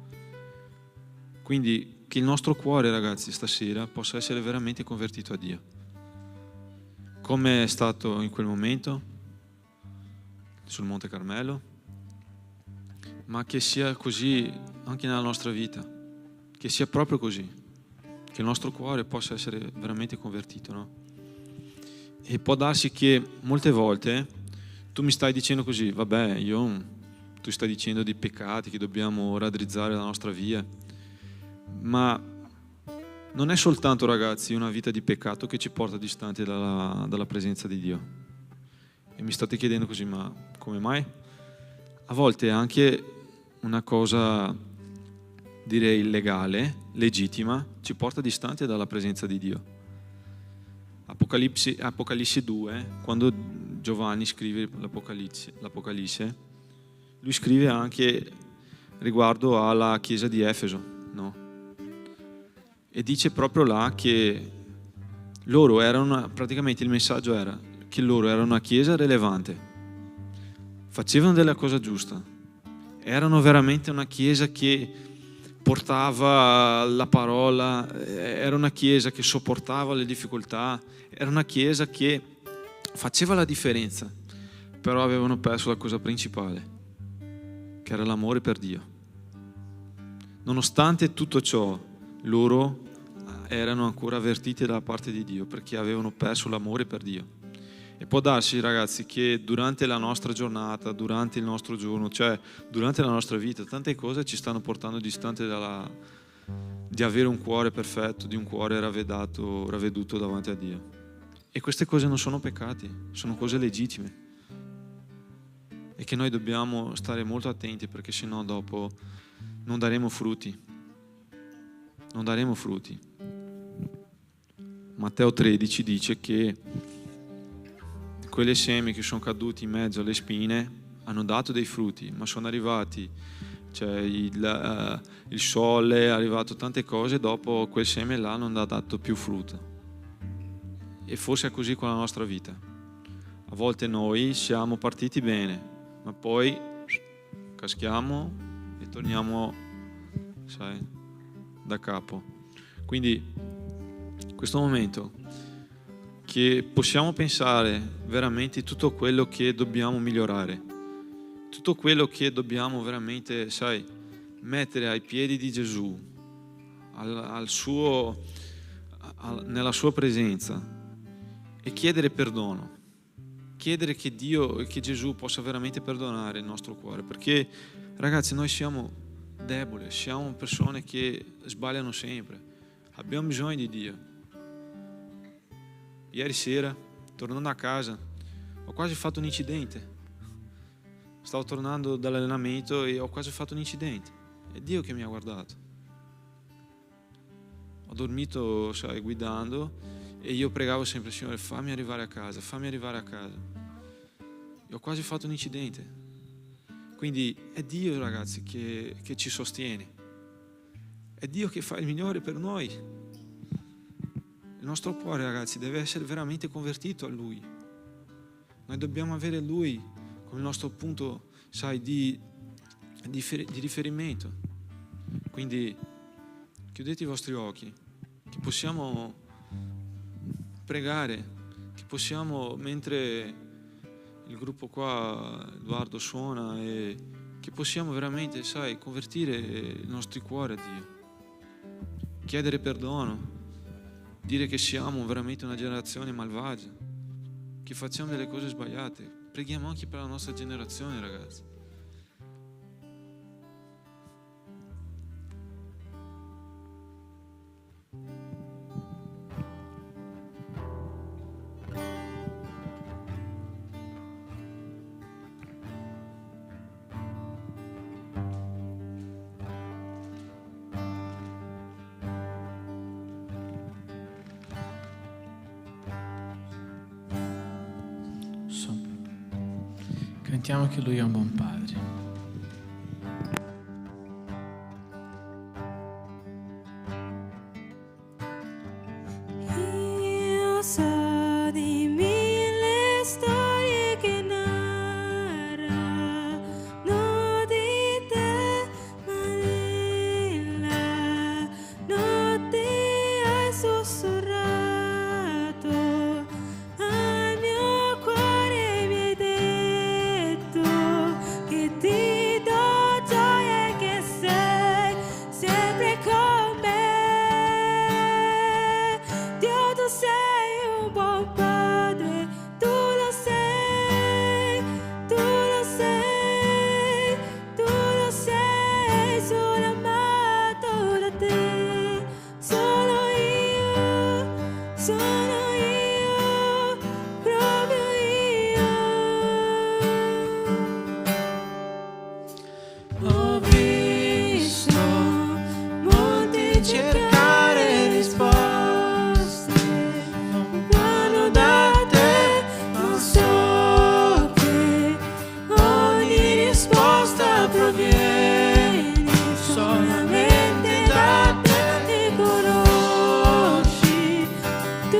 Quindi che il nostro cuore, ragazzi, stasera possa essere veramente convertito a Dio, come è stato in quel momento sul Monte Carmelo, ma che sia così anche nella nostra vita, che sia proprio così, che il nostro cuore possa essere veramente convertito, no? E può darsi che molte volte tu mi stai dicendo così, vabbè, tu stai dicendo dei peccati che dobbiamo raddrizzare la nostra via, ma non è soltanto, ragazzi, una vita di peccato che ci porta distanti dalla presenza di Dio. E mi state chiedendo così, ma come mai? A volte è anche una cosa, direi, legale, legittima, ci porta distanti dalla presenza di Dio. Apocalisse 2, quando Giovanni scrive l'Apocalisse, lui scrive anche riguardo alla chiesa di Efeso, no? E dice proprio là che loro erano, praticamente il messaggio era che loro erano una chiesa rilevante, facevano della cosa giusta, erano veramente una chiesa che portava la parola, era una chiesa che sopportava le difficoltà, era una chiesa che faceva la differenza, però avevano perso la cosa principale, che era l'amore per Dio. Nonostante tutto ciò, loro erano ancora avvertiti dalla parte di Dio perché avevano perso l'amore per Dio. E può darsi, ragazzi, che durante la nostra giornata, durante il nostro giorno, cioè durante la nostra vita, tante cose ci stanno portando distante di avere un cuore perfetto, di un cuore ravveduto davanti a Dio. E queste cose non sono peccati, sono cose legittime. E che noi dobbiamo stare molto attenti, perché sennò dopo non daremo frutti. Non daremo frutti. Matteo 13 dice che quelle semi che sono caduti in mezzo alle spine hanno dato dei frutti, ma sono arrivati, cioè il sole, è arrivato tante cose, dopo quel seme là non ha dato più frutto. E forse è così con la nostra vita. A volte noi siamo partiti bene, ma poi caschiamo e torniamo, sai, da capo. Quindi questo momento che possiamo pensare veramente tutto quello che dobbiamo migliorare, tutto quello che dobbiamo veramente, sai, mettere ai piedi di Gesù, nella sua presenza, e chiedere perdono, chiedere che Dio e che Gesù possa veramente perdonare il nostro cuore, perché, ragazzi, noi siamo deboli, siamo persone che sbagliano sempre, abbiamo bisogno di Dio. Ieri sera, tornando a casa, ho quasi fatto un incidente. Stavo tornando dall'allenamento e ho quasi fatto un incidente. È Dio che mi ha guardato. Ho dormito, sai, guidando, e io pregavo sempre: Signore, fammi arrivare a casa, fammi arrivare a casa. E ho quasi fatto un incidente. Quindi è Dio, ragazzi, che ci sostiene. È Dio che fa il migliore per noi. Il nostro cuore, ragazzi, deve essere veramente convertito a Lui. Noi dobbiamo avere Lui come il nostro punto, sai, di riferimento. Quindi chiudete i vostri occhi, che possiamo pregare, che possiamo, mentre il gruppo qua, Edoardo, suona, e che possiamo veramente, sai, convertire i nostri cuori a Dio, chiedere perdono, dire che siamo veramente una generazione malvagia, che facciamo delle cose sbagliate. Preghiamo anche per la nostra generazione, ragazzi. Cantiamo che Lui è un buon Padre. Io so di mille storie che narrano di te, ma nella notte hai sussurrato al mio cuore, mi hai detto che ti do gioia e che sei sempre con me. Dio, tu sei un buon padre, tu lo sei, tu lo sei, tu lo sei, sono amato da te, sono io, proprio io. Ho visto molti cercare risposte, lontano da te, ma so che ogni risposta proviene solamente da te. Ti conosci, tu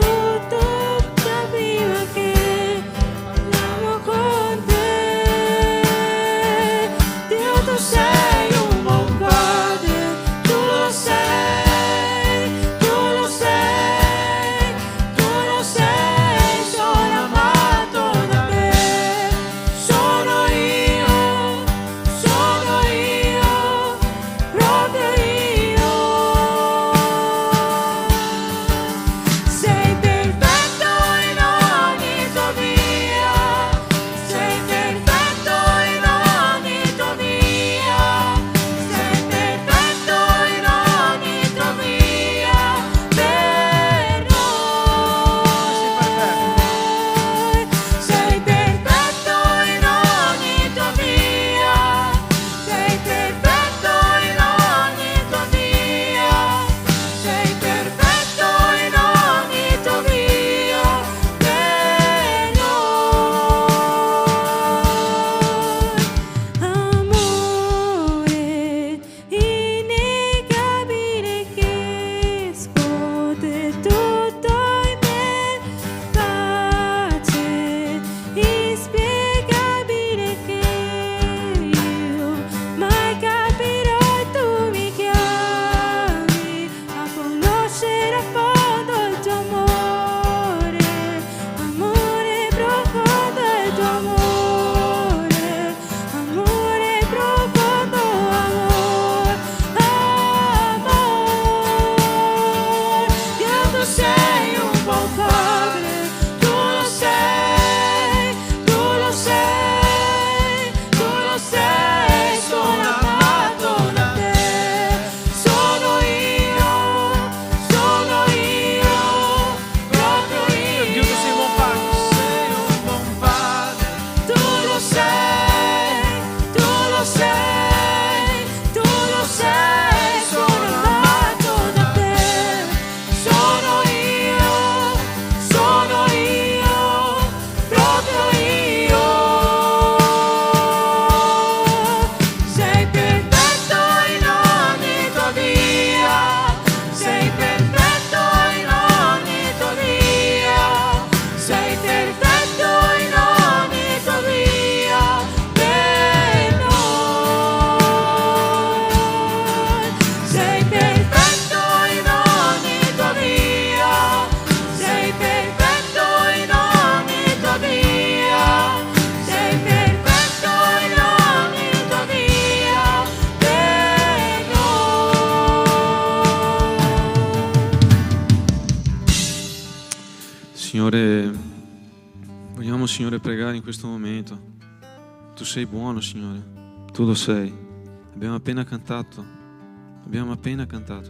Signore, vogliamo, Signore, pregare in questo momento. Tu sei buono, Signore, tu lo sei. Abbiamo appena cantato,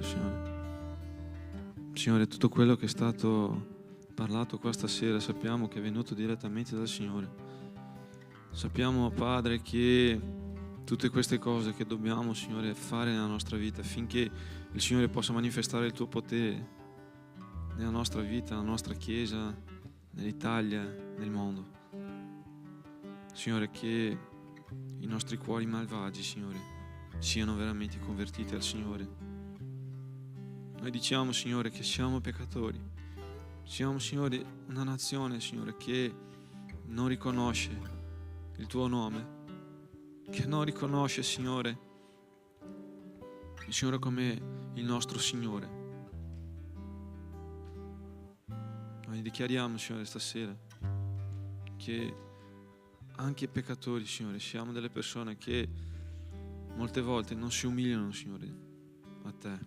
Signore. Signore, tutto quello che è stato parlato qua stasera sappiamo che è venuto direttamente dal Signore. Sappiamo, Padre, che tutte queste cose che dobbiamo, Signore, fare nella nostra vita affinché il Signore possa manifestare il tuo potere nella nostra vita, nella nostra Chiesa, nell'Italia, nel mondo. Signore, che i nostri cuori malvagi, Signore, siano veramente convertiti al Signore. Noi diciamo, Signore, che siamo peccatori. Siamo, Signore, una nazione, Signore, che non riconosce il tuo nome, che non riconosce, Signore, il Signore come il nostro Signore. Noi dichiariamo, Signore, stasera che anche i peccatori, Signore, siamo delle persone che molte volte non si umiliano, Signore, a Te.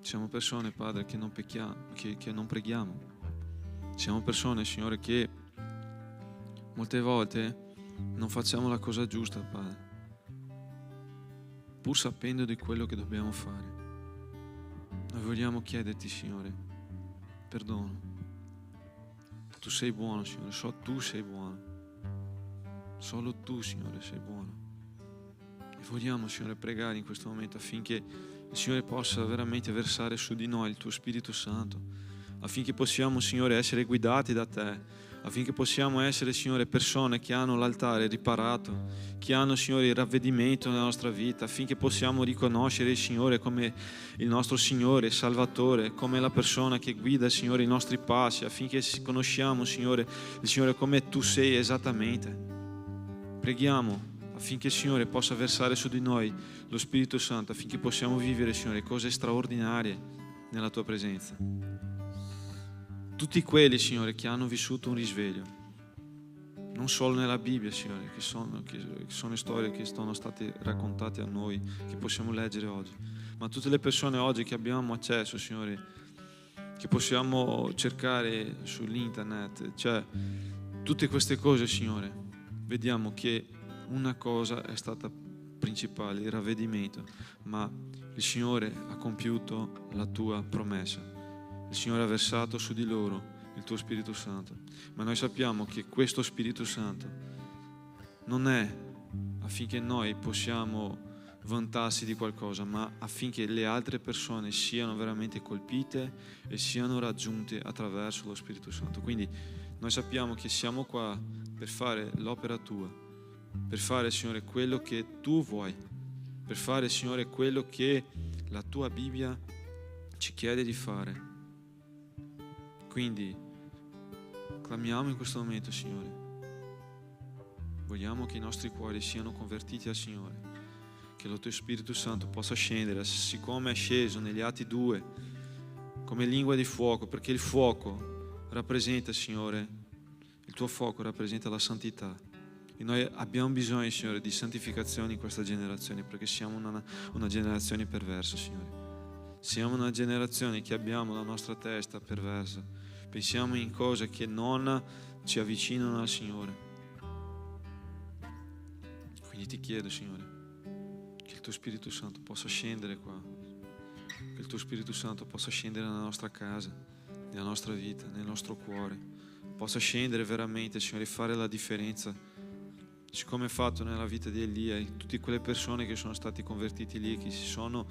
Siamo persone, Padre, che non pecchiamo, che non preghiamo. Siamo persone, Signore, che molte volte non facciamo la cosa giusta, Padre, pur sapendo di quello che dobbiamo fare. Noi vogliamo chiederti, Signore, perdono. Tu sei buono, Signore, tu sei buono. Solo tu, Signore, sei buono. E vogliamo, Signore, pregare in questo momento affinché il Signore possa veramente versare su di noi il tuo Spirito Santo, affinché possiamo, Signore, essere guidati da Te, affinché possiamo essere, Signore, persone che hanno l'altare riparato, che hanno, Signore, il ravvedimento nella nostra vita, affinché possiamo riconoscere il Signore come il nostro Signore, Salvatore, come la persona che guida, Signore, i nostri passi, affinché conosciamo, Signore, il Signore come Tu sei esattamente. Preghiamo affinché il Signore possa versare su di noi lo Spirito Santo, affinché possiamo vivere, Signore, cose straordinarie nella Tua presenza. Tutti quelli, Signore, che hanno vissuto un risveglio, non solo nella Bibbia, Signore, che sono storie che sono state raccontate a noi, che possiamo leggere oggi, ma tutte le persone oggi che abbiamo accesso, Signore, che possiamo cercare sull'internet, cioè tutte queste cose, Signore, vediamo che una cosa è stata principale, il ravvedimento, ma il Signore ha compiuto la Tua promessa. Il Signore ha versato su di loro il Tuo Spirito Santo, ma noi sappiamo che questo Spirito Santo non è affinché noi possiamo vantarsi di qualcosa, ma affinché le altre persone siano veramente colpite e siano raggiunte attraverso lo Spirito Santo. Quindi noi sappiamo che siamo qua per fare l'opera Tua, per fare, Signore, quello che Tu vuoi, per fare, Signore, quello che la Tua Bibbia ci chiede di fare. Quindi clamiamo in questo momento, Signore. Vogliamo che i nostri cuori siano convertiti al Signore, che lo Tuo Spirito Santo possa scendere, siccome è sceso negli Atti 2, come lingua di fuoco, perché il fuoco rappresenta, Signore, il Tuo fuoco rappresenta la santità. E noi abbiamo bisogno, Signore, di santificazione in questa generazione, perché siamo una generazione perversa, Signore. Siamo una generazione che abbiamo la nostra testa perversa, pensiamo in cose che non ci avvicinano al Signore. Quindi ti chiedo, Signore, che il Tuo Spirito Santo possa scendere qua, che il Tuo Spirito Santo possa scendere nella nostra casa, nella nostra vita, nel nostro cuore, possa scendere veramente, Signore, e fare la differenza, siccome è fatto nella vita di Elia e tutte quelle persone che sono stati convertiti lì, che si sono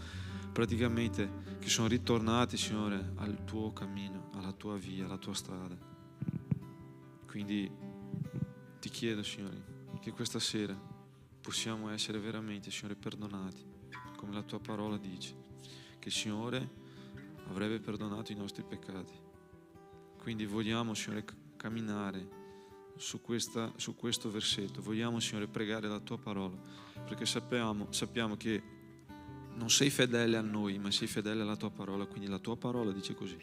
praticamente, che sono ritornati, Signore, al Tuo cammino, alla Tua via, alla Tua strada. Quindi ti chiedo, Signore, che questa sera possiamo essere veramente, Signore, perdonati, come la Tua parola dice, che il Signore avrebbe perdonato i nostri peccati. Quindi vogliamo, Signore, camminare su questo versetto, vogliamo, Signore, pregare la Tua parola, perché sappiamo che non sei fedele a noi, ma sei fedele alla Tua parola. Quindi la Tua parola dice così,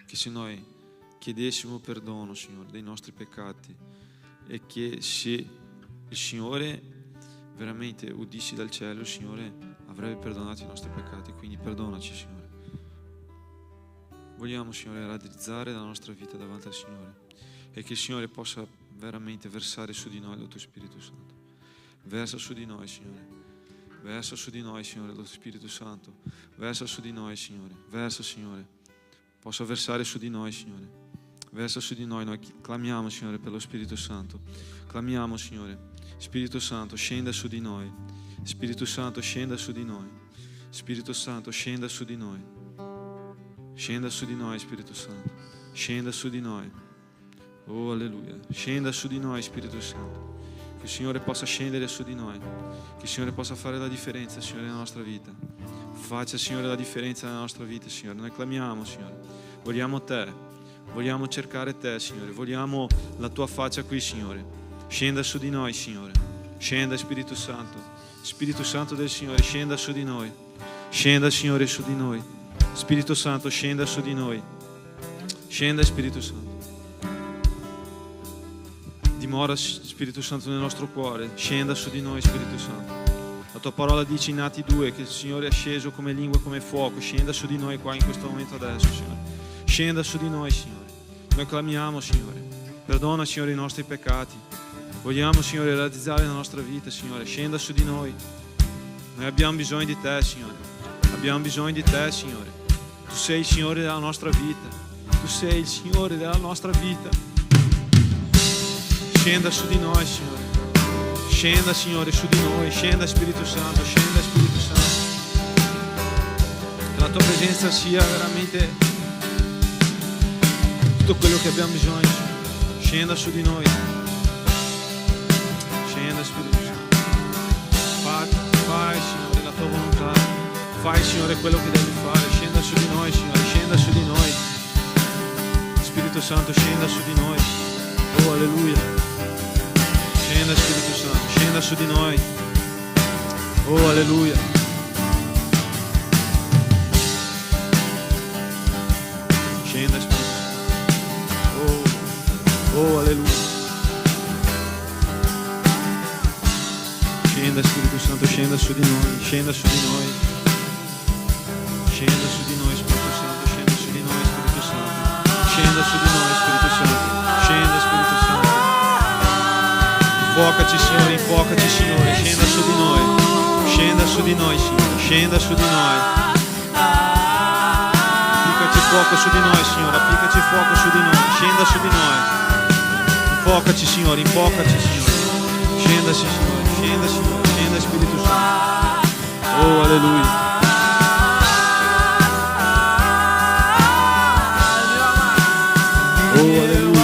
che se noi chiedessimo perdono, Signore, dei nostri peccati, e che se il Signore veramente udissi dal cielo, il Signore avrebbe perdonato i nostri peccati. Quindi perdonaci, Signore. Vogliamo, Signore, raddrizzare la nostra vita davanti al Signore e che il Signore possa veramente versare su di noi il tuo Spirito Santo. Versa su di noi, Signore. Versa su di noi, Signore, lo Spirito Santo. Versa su di noi, Signore. Versa, Signore. Possa versare su di noi, Signore. Versa su di noi. Noi clamiamo, Signore, per lo Spirito Santo. Clamiamo, Signore. Spirito Santo, scenda su di noi. Spirito Santo, scenda su di noi. Spirito Santo, scenda su di noi. Scenda su di noi, Spirito Santo. Scenda su di noi. Oh, alleluia. Scenda su di noi, Spirito Santo. Che il Signore possa scendere su di noi. Che il Signore possa fare la differenza, Signore, nella nostra vita. Faccia, Signore, la differenza nella nostra vita, Signore. Noi clamiamo, Signore. Vogliamo Te. Vogliamo cercare Te, Signore. Vogliamo la Tua faccia qui, Signore. Scenda su di noi, Signore. Scenda, Spirito Santo. Spirito Santo del Signore, scenda su di noi. Scenda, Signore, su di noi. Spirito Santo, scenda su di noi. Scenda, Spirito Santo. Dimora, Spirito Santo, nel nostro cuore. Scenda su di noi, Spirito Santo. La tua parola dice in Atti 2 che il Signore è sceso come lingua, come fuoco. Scenda su di noi qua in questo momento adesso, Signore. Scenda su di noi, Signore. Noi clamiamo, Signore. Perdona, Signore, i nostri peccati. Vogliamo, Signore, realizzare la nostra vita, Signore. Scenda su di noi. Noi abbiamo bisogno di Te, Signore. Abbiamo bisogno di Te, Signore. Tu sei il Signore della nostra vita. Tu sei il Signore della nostra vita. Scenda su di noi, Signore. Scenda, Signore, su di noi. Scenda, Spirito Santo. Scenda, Spirito Santo. Che la Tua presenza sia veramente tutto quello che abbiamo bisogno, Signore. Scenda su di noi. Scenda, Spirito Santo. Fai, Signore, la Tua volontà. Fai, Signore, quello che devi fare. Scenda su di noi, Signore. Scenda su di noi. Spirito Santo, scenda su di noi. Oh, alleluia. Scenda, Spirito Santo, scenda su di noi. Oh, alleluia. Scenda, Spirito Santo. Oh, alleluia. Scenda, Spirito Santo, scenda su di noi. Scenda su di noi. Scenda su di noi, Spirito Santo. Scenda su di noi, Spirito Santo. Scenda su di noi, Spirito Santo. Scenda, Spirito Santo. Infuocaci, Signore, infuocaci, Signore. Scenda su di noi. Scenda su di noi, Signore. Scenda su di noi. Applicaci fuoco su di noi, Signore. Applicaci fuoco su di noi. Scenda su di noi. Infuocaci, Signore. Infuocaci, Signore. Scendaci, Signore. Scenda, Signore. Scenda, Spirito Santo. Oh, alleluia. Oh, alleluia.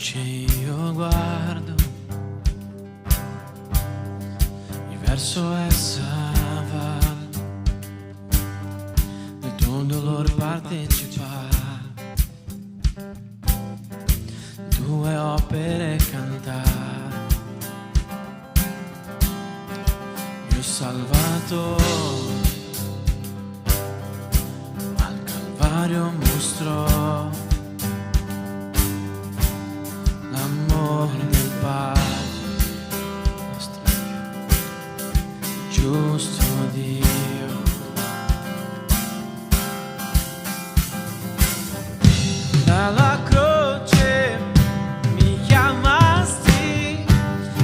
luce io guardo e verso essa vado, nel tuo dolore partecipare, tue opere cantare, mio Salvatore al Calvario mostrò l'amore del Padre, nostro Dio, giusto Dio. Dalla croce mi chiamasti,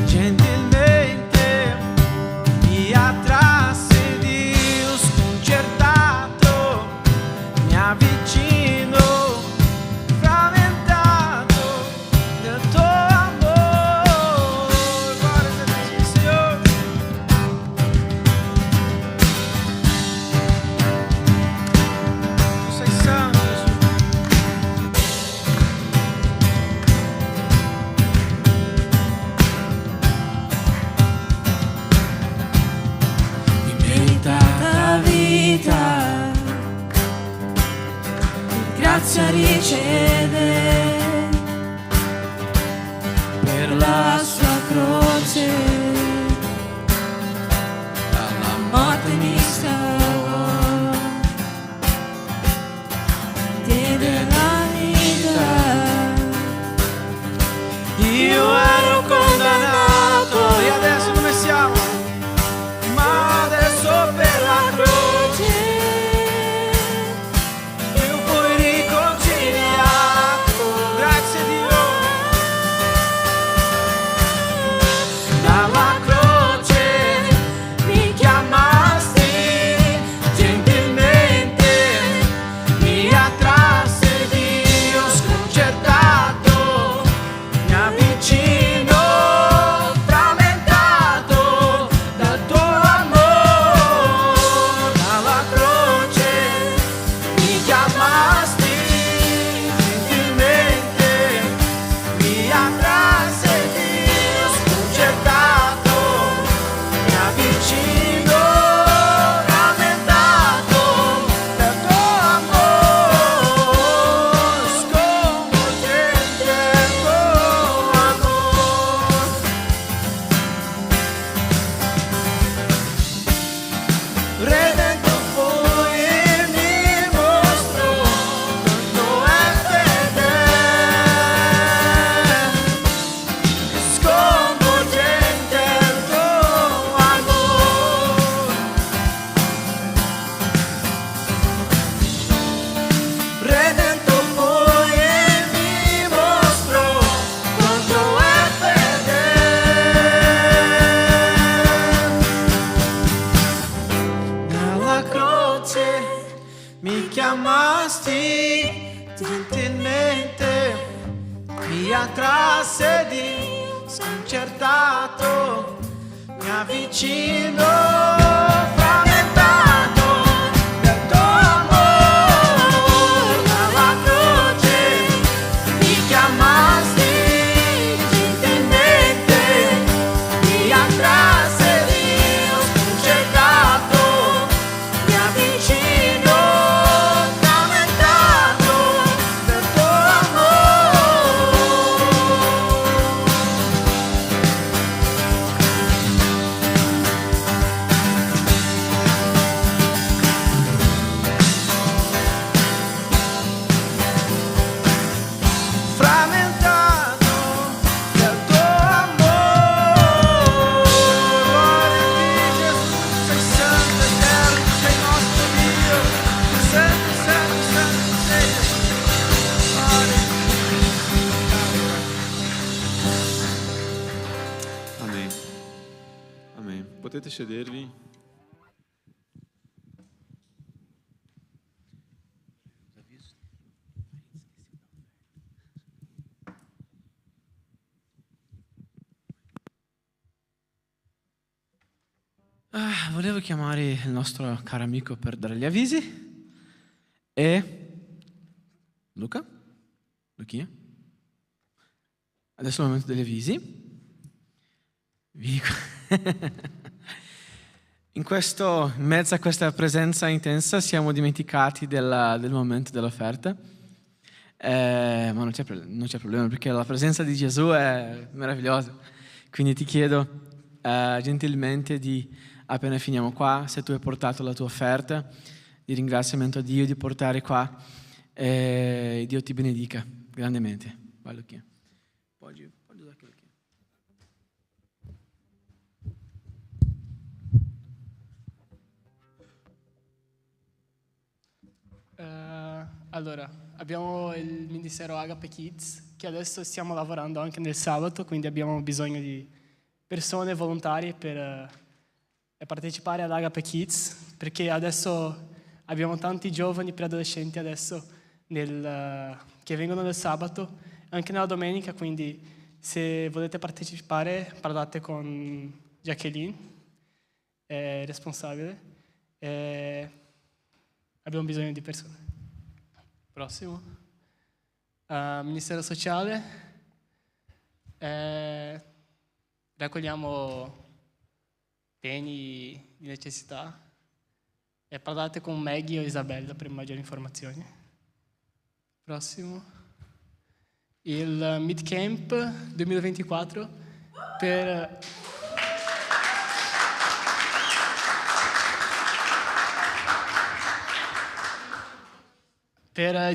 gentilmente mi attrasse Dio, sconcertato mi avvicino, frammentato del tuo amore. Guarda se dici, Signore. Tu sei santo, Gesù. Immeritata vita, grazia riceve per la sua croce, dalla morte mi salvò, diede la vita. Io ero condannato e adesso dove siamo? Ma adesso per la croce io poi riconciliato, grazie Dio. Dalla croce mi chiamasti, gentilmente mi attrasse Dio, sconcertato mi avvicino, frammentato dal tuo amore. Dalla croce mi chiamasti, gentilmente mi attrasse Dio, sconcertato mi avvicino, frammentato dal tuo amore, sconvolgente il tuo amore. Redento poi mi mostro quanto è fedele, sconvolgente il tuo amore. Redento poi mi mostro quanto è fedele. Dalla croce mi chiamasti, gentilmente mi attrasse Dio, sconcertato mi avvicino, frammentato del tuo amore. Dalla croce mi chiamasti, gentilmente mi attrasse Dio, sconcertato mi avvicino, frammentato del tuo amore. Frammentato del tuo amore. Gloria a te, Gesù, sei santo, eterno, sei nostro Dio. Santo, santo, santo sei Gesù. Amen. Amen. Potete sedervi? Volevo chiamare il nostro caro amico per dare gli avvisi. E Luca? Luchia? Adesso è il momento degli avvisi. In mezzo a questa presenza intensa siamo dimenticati del momento dell'offerta, ma non c'è problema perché la presenza di Gesù è meravigliosa. Quindi ti chiedo gentilmente di, appena finiamo qua, se tu hai portato la tua offerta, di ringraziamento a Dio di portare qua e Dio ti benedica grandemente. Vai Lucia. Pode usar aquilo aqui. Allora, abbiamo il Ministero Agape Kids, che adesso stiamo lavorando anche nel sabato, quindi abbiamo bisogno di persone volontarie per partecipare all'Agape Kids, perché adesso abbiamo tanti giovani preadolescenti adesso che vengono nel sabato, anche nella domenica, quindi se volete partecipare parlate con Jacqueline, responsabile. Abbiamo bisogno di persone. Prossimo. Ministero Sociale. Raccogliamo beni di necessità. Parlate con Maggie o Isabella per maggiori informazioni. Prossimo. Il Midcamp 2024 per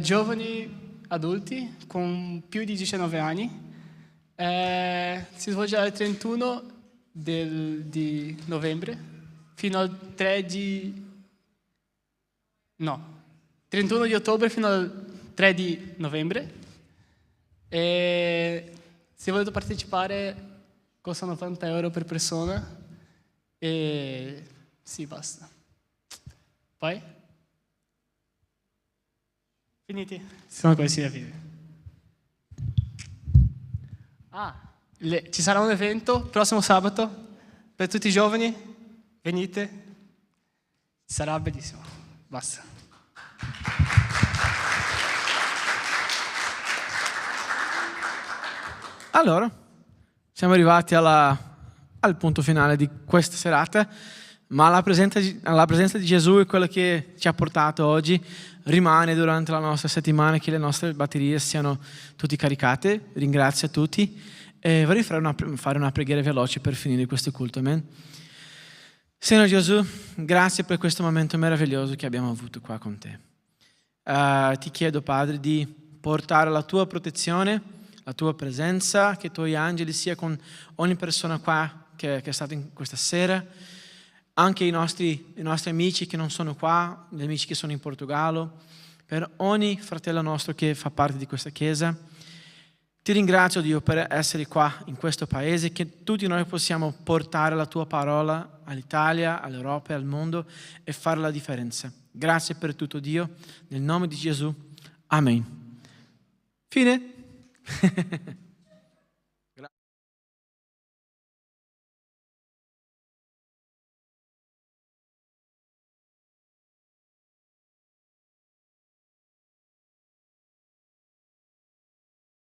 giovani adulti con più di 19 anni. Si svolgerà il 31 di novembre fino al 31 di ottobre fino al 3 di novembre. E se volete partecipare costa 90 euro per persona e sì, basta. Poi? Finiti? Sono questi da video. Ci sarà un evento prossimo sabato per tutti i giovani. Venite. Sarà bellissimo. Basta. Allora, siamo arrivati al punto finale di questa serata, ma la presenza di Gesù è quello che ci ha portato oggi, rimane durante la nostra settimana, che le nostre batterie siano tutte caricate. Ringrazio a tutti e vorrei fare una preghiera veloce per finire questo culto. Amen. Signore Gesù, grazie per questo momento meraviglioso che abbiamo avuto qua con te. Ti chiedo, Padre, di portare la tua protezione, la tua presenza, che i tuoi angeli sia con ogni persona qua che è stata in questa sera, anche i nostri amici che non sono qua, gli amici che sono in Portogallo, per ogni fratello nostro che fa parte di questa chiesa. Ti ringrazio, Dio, per essere qua in questo paese, che tutti noi possiamo portare la tua parola all'Italia, all'Europa e al mondo e fare la differenza. Grazie per tutto, Dio, nel nome di Gesù. Amen. Fine.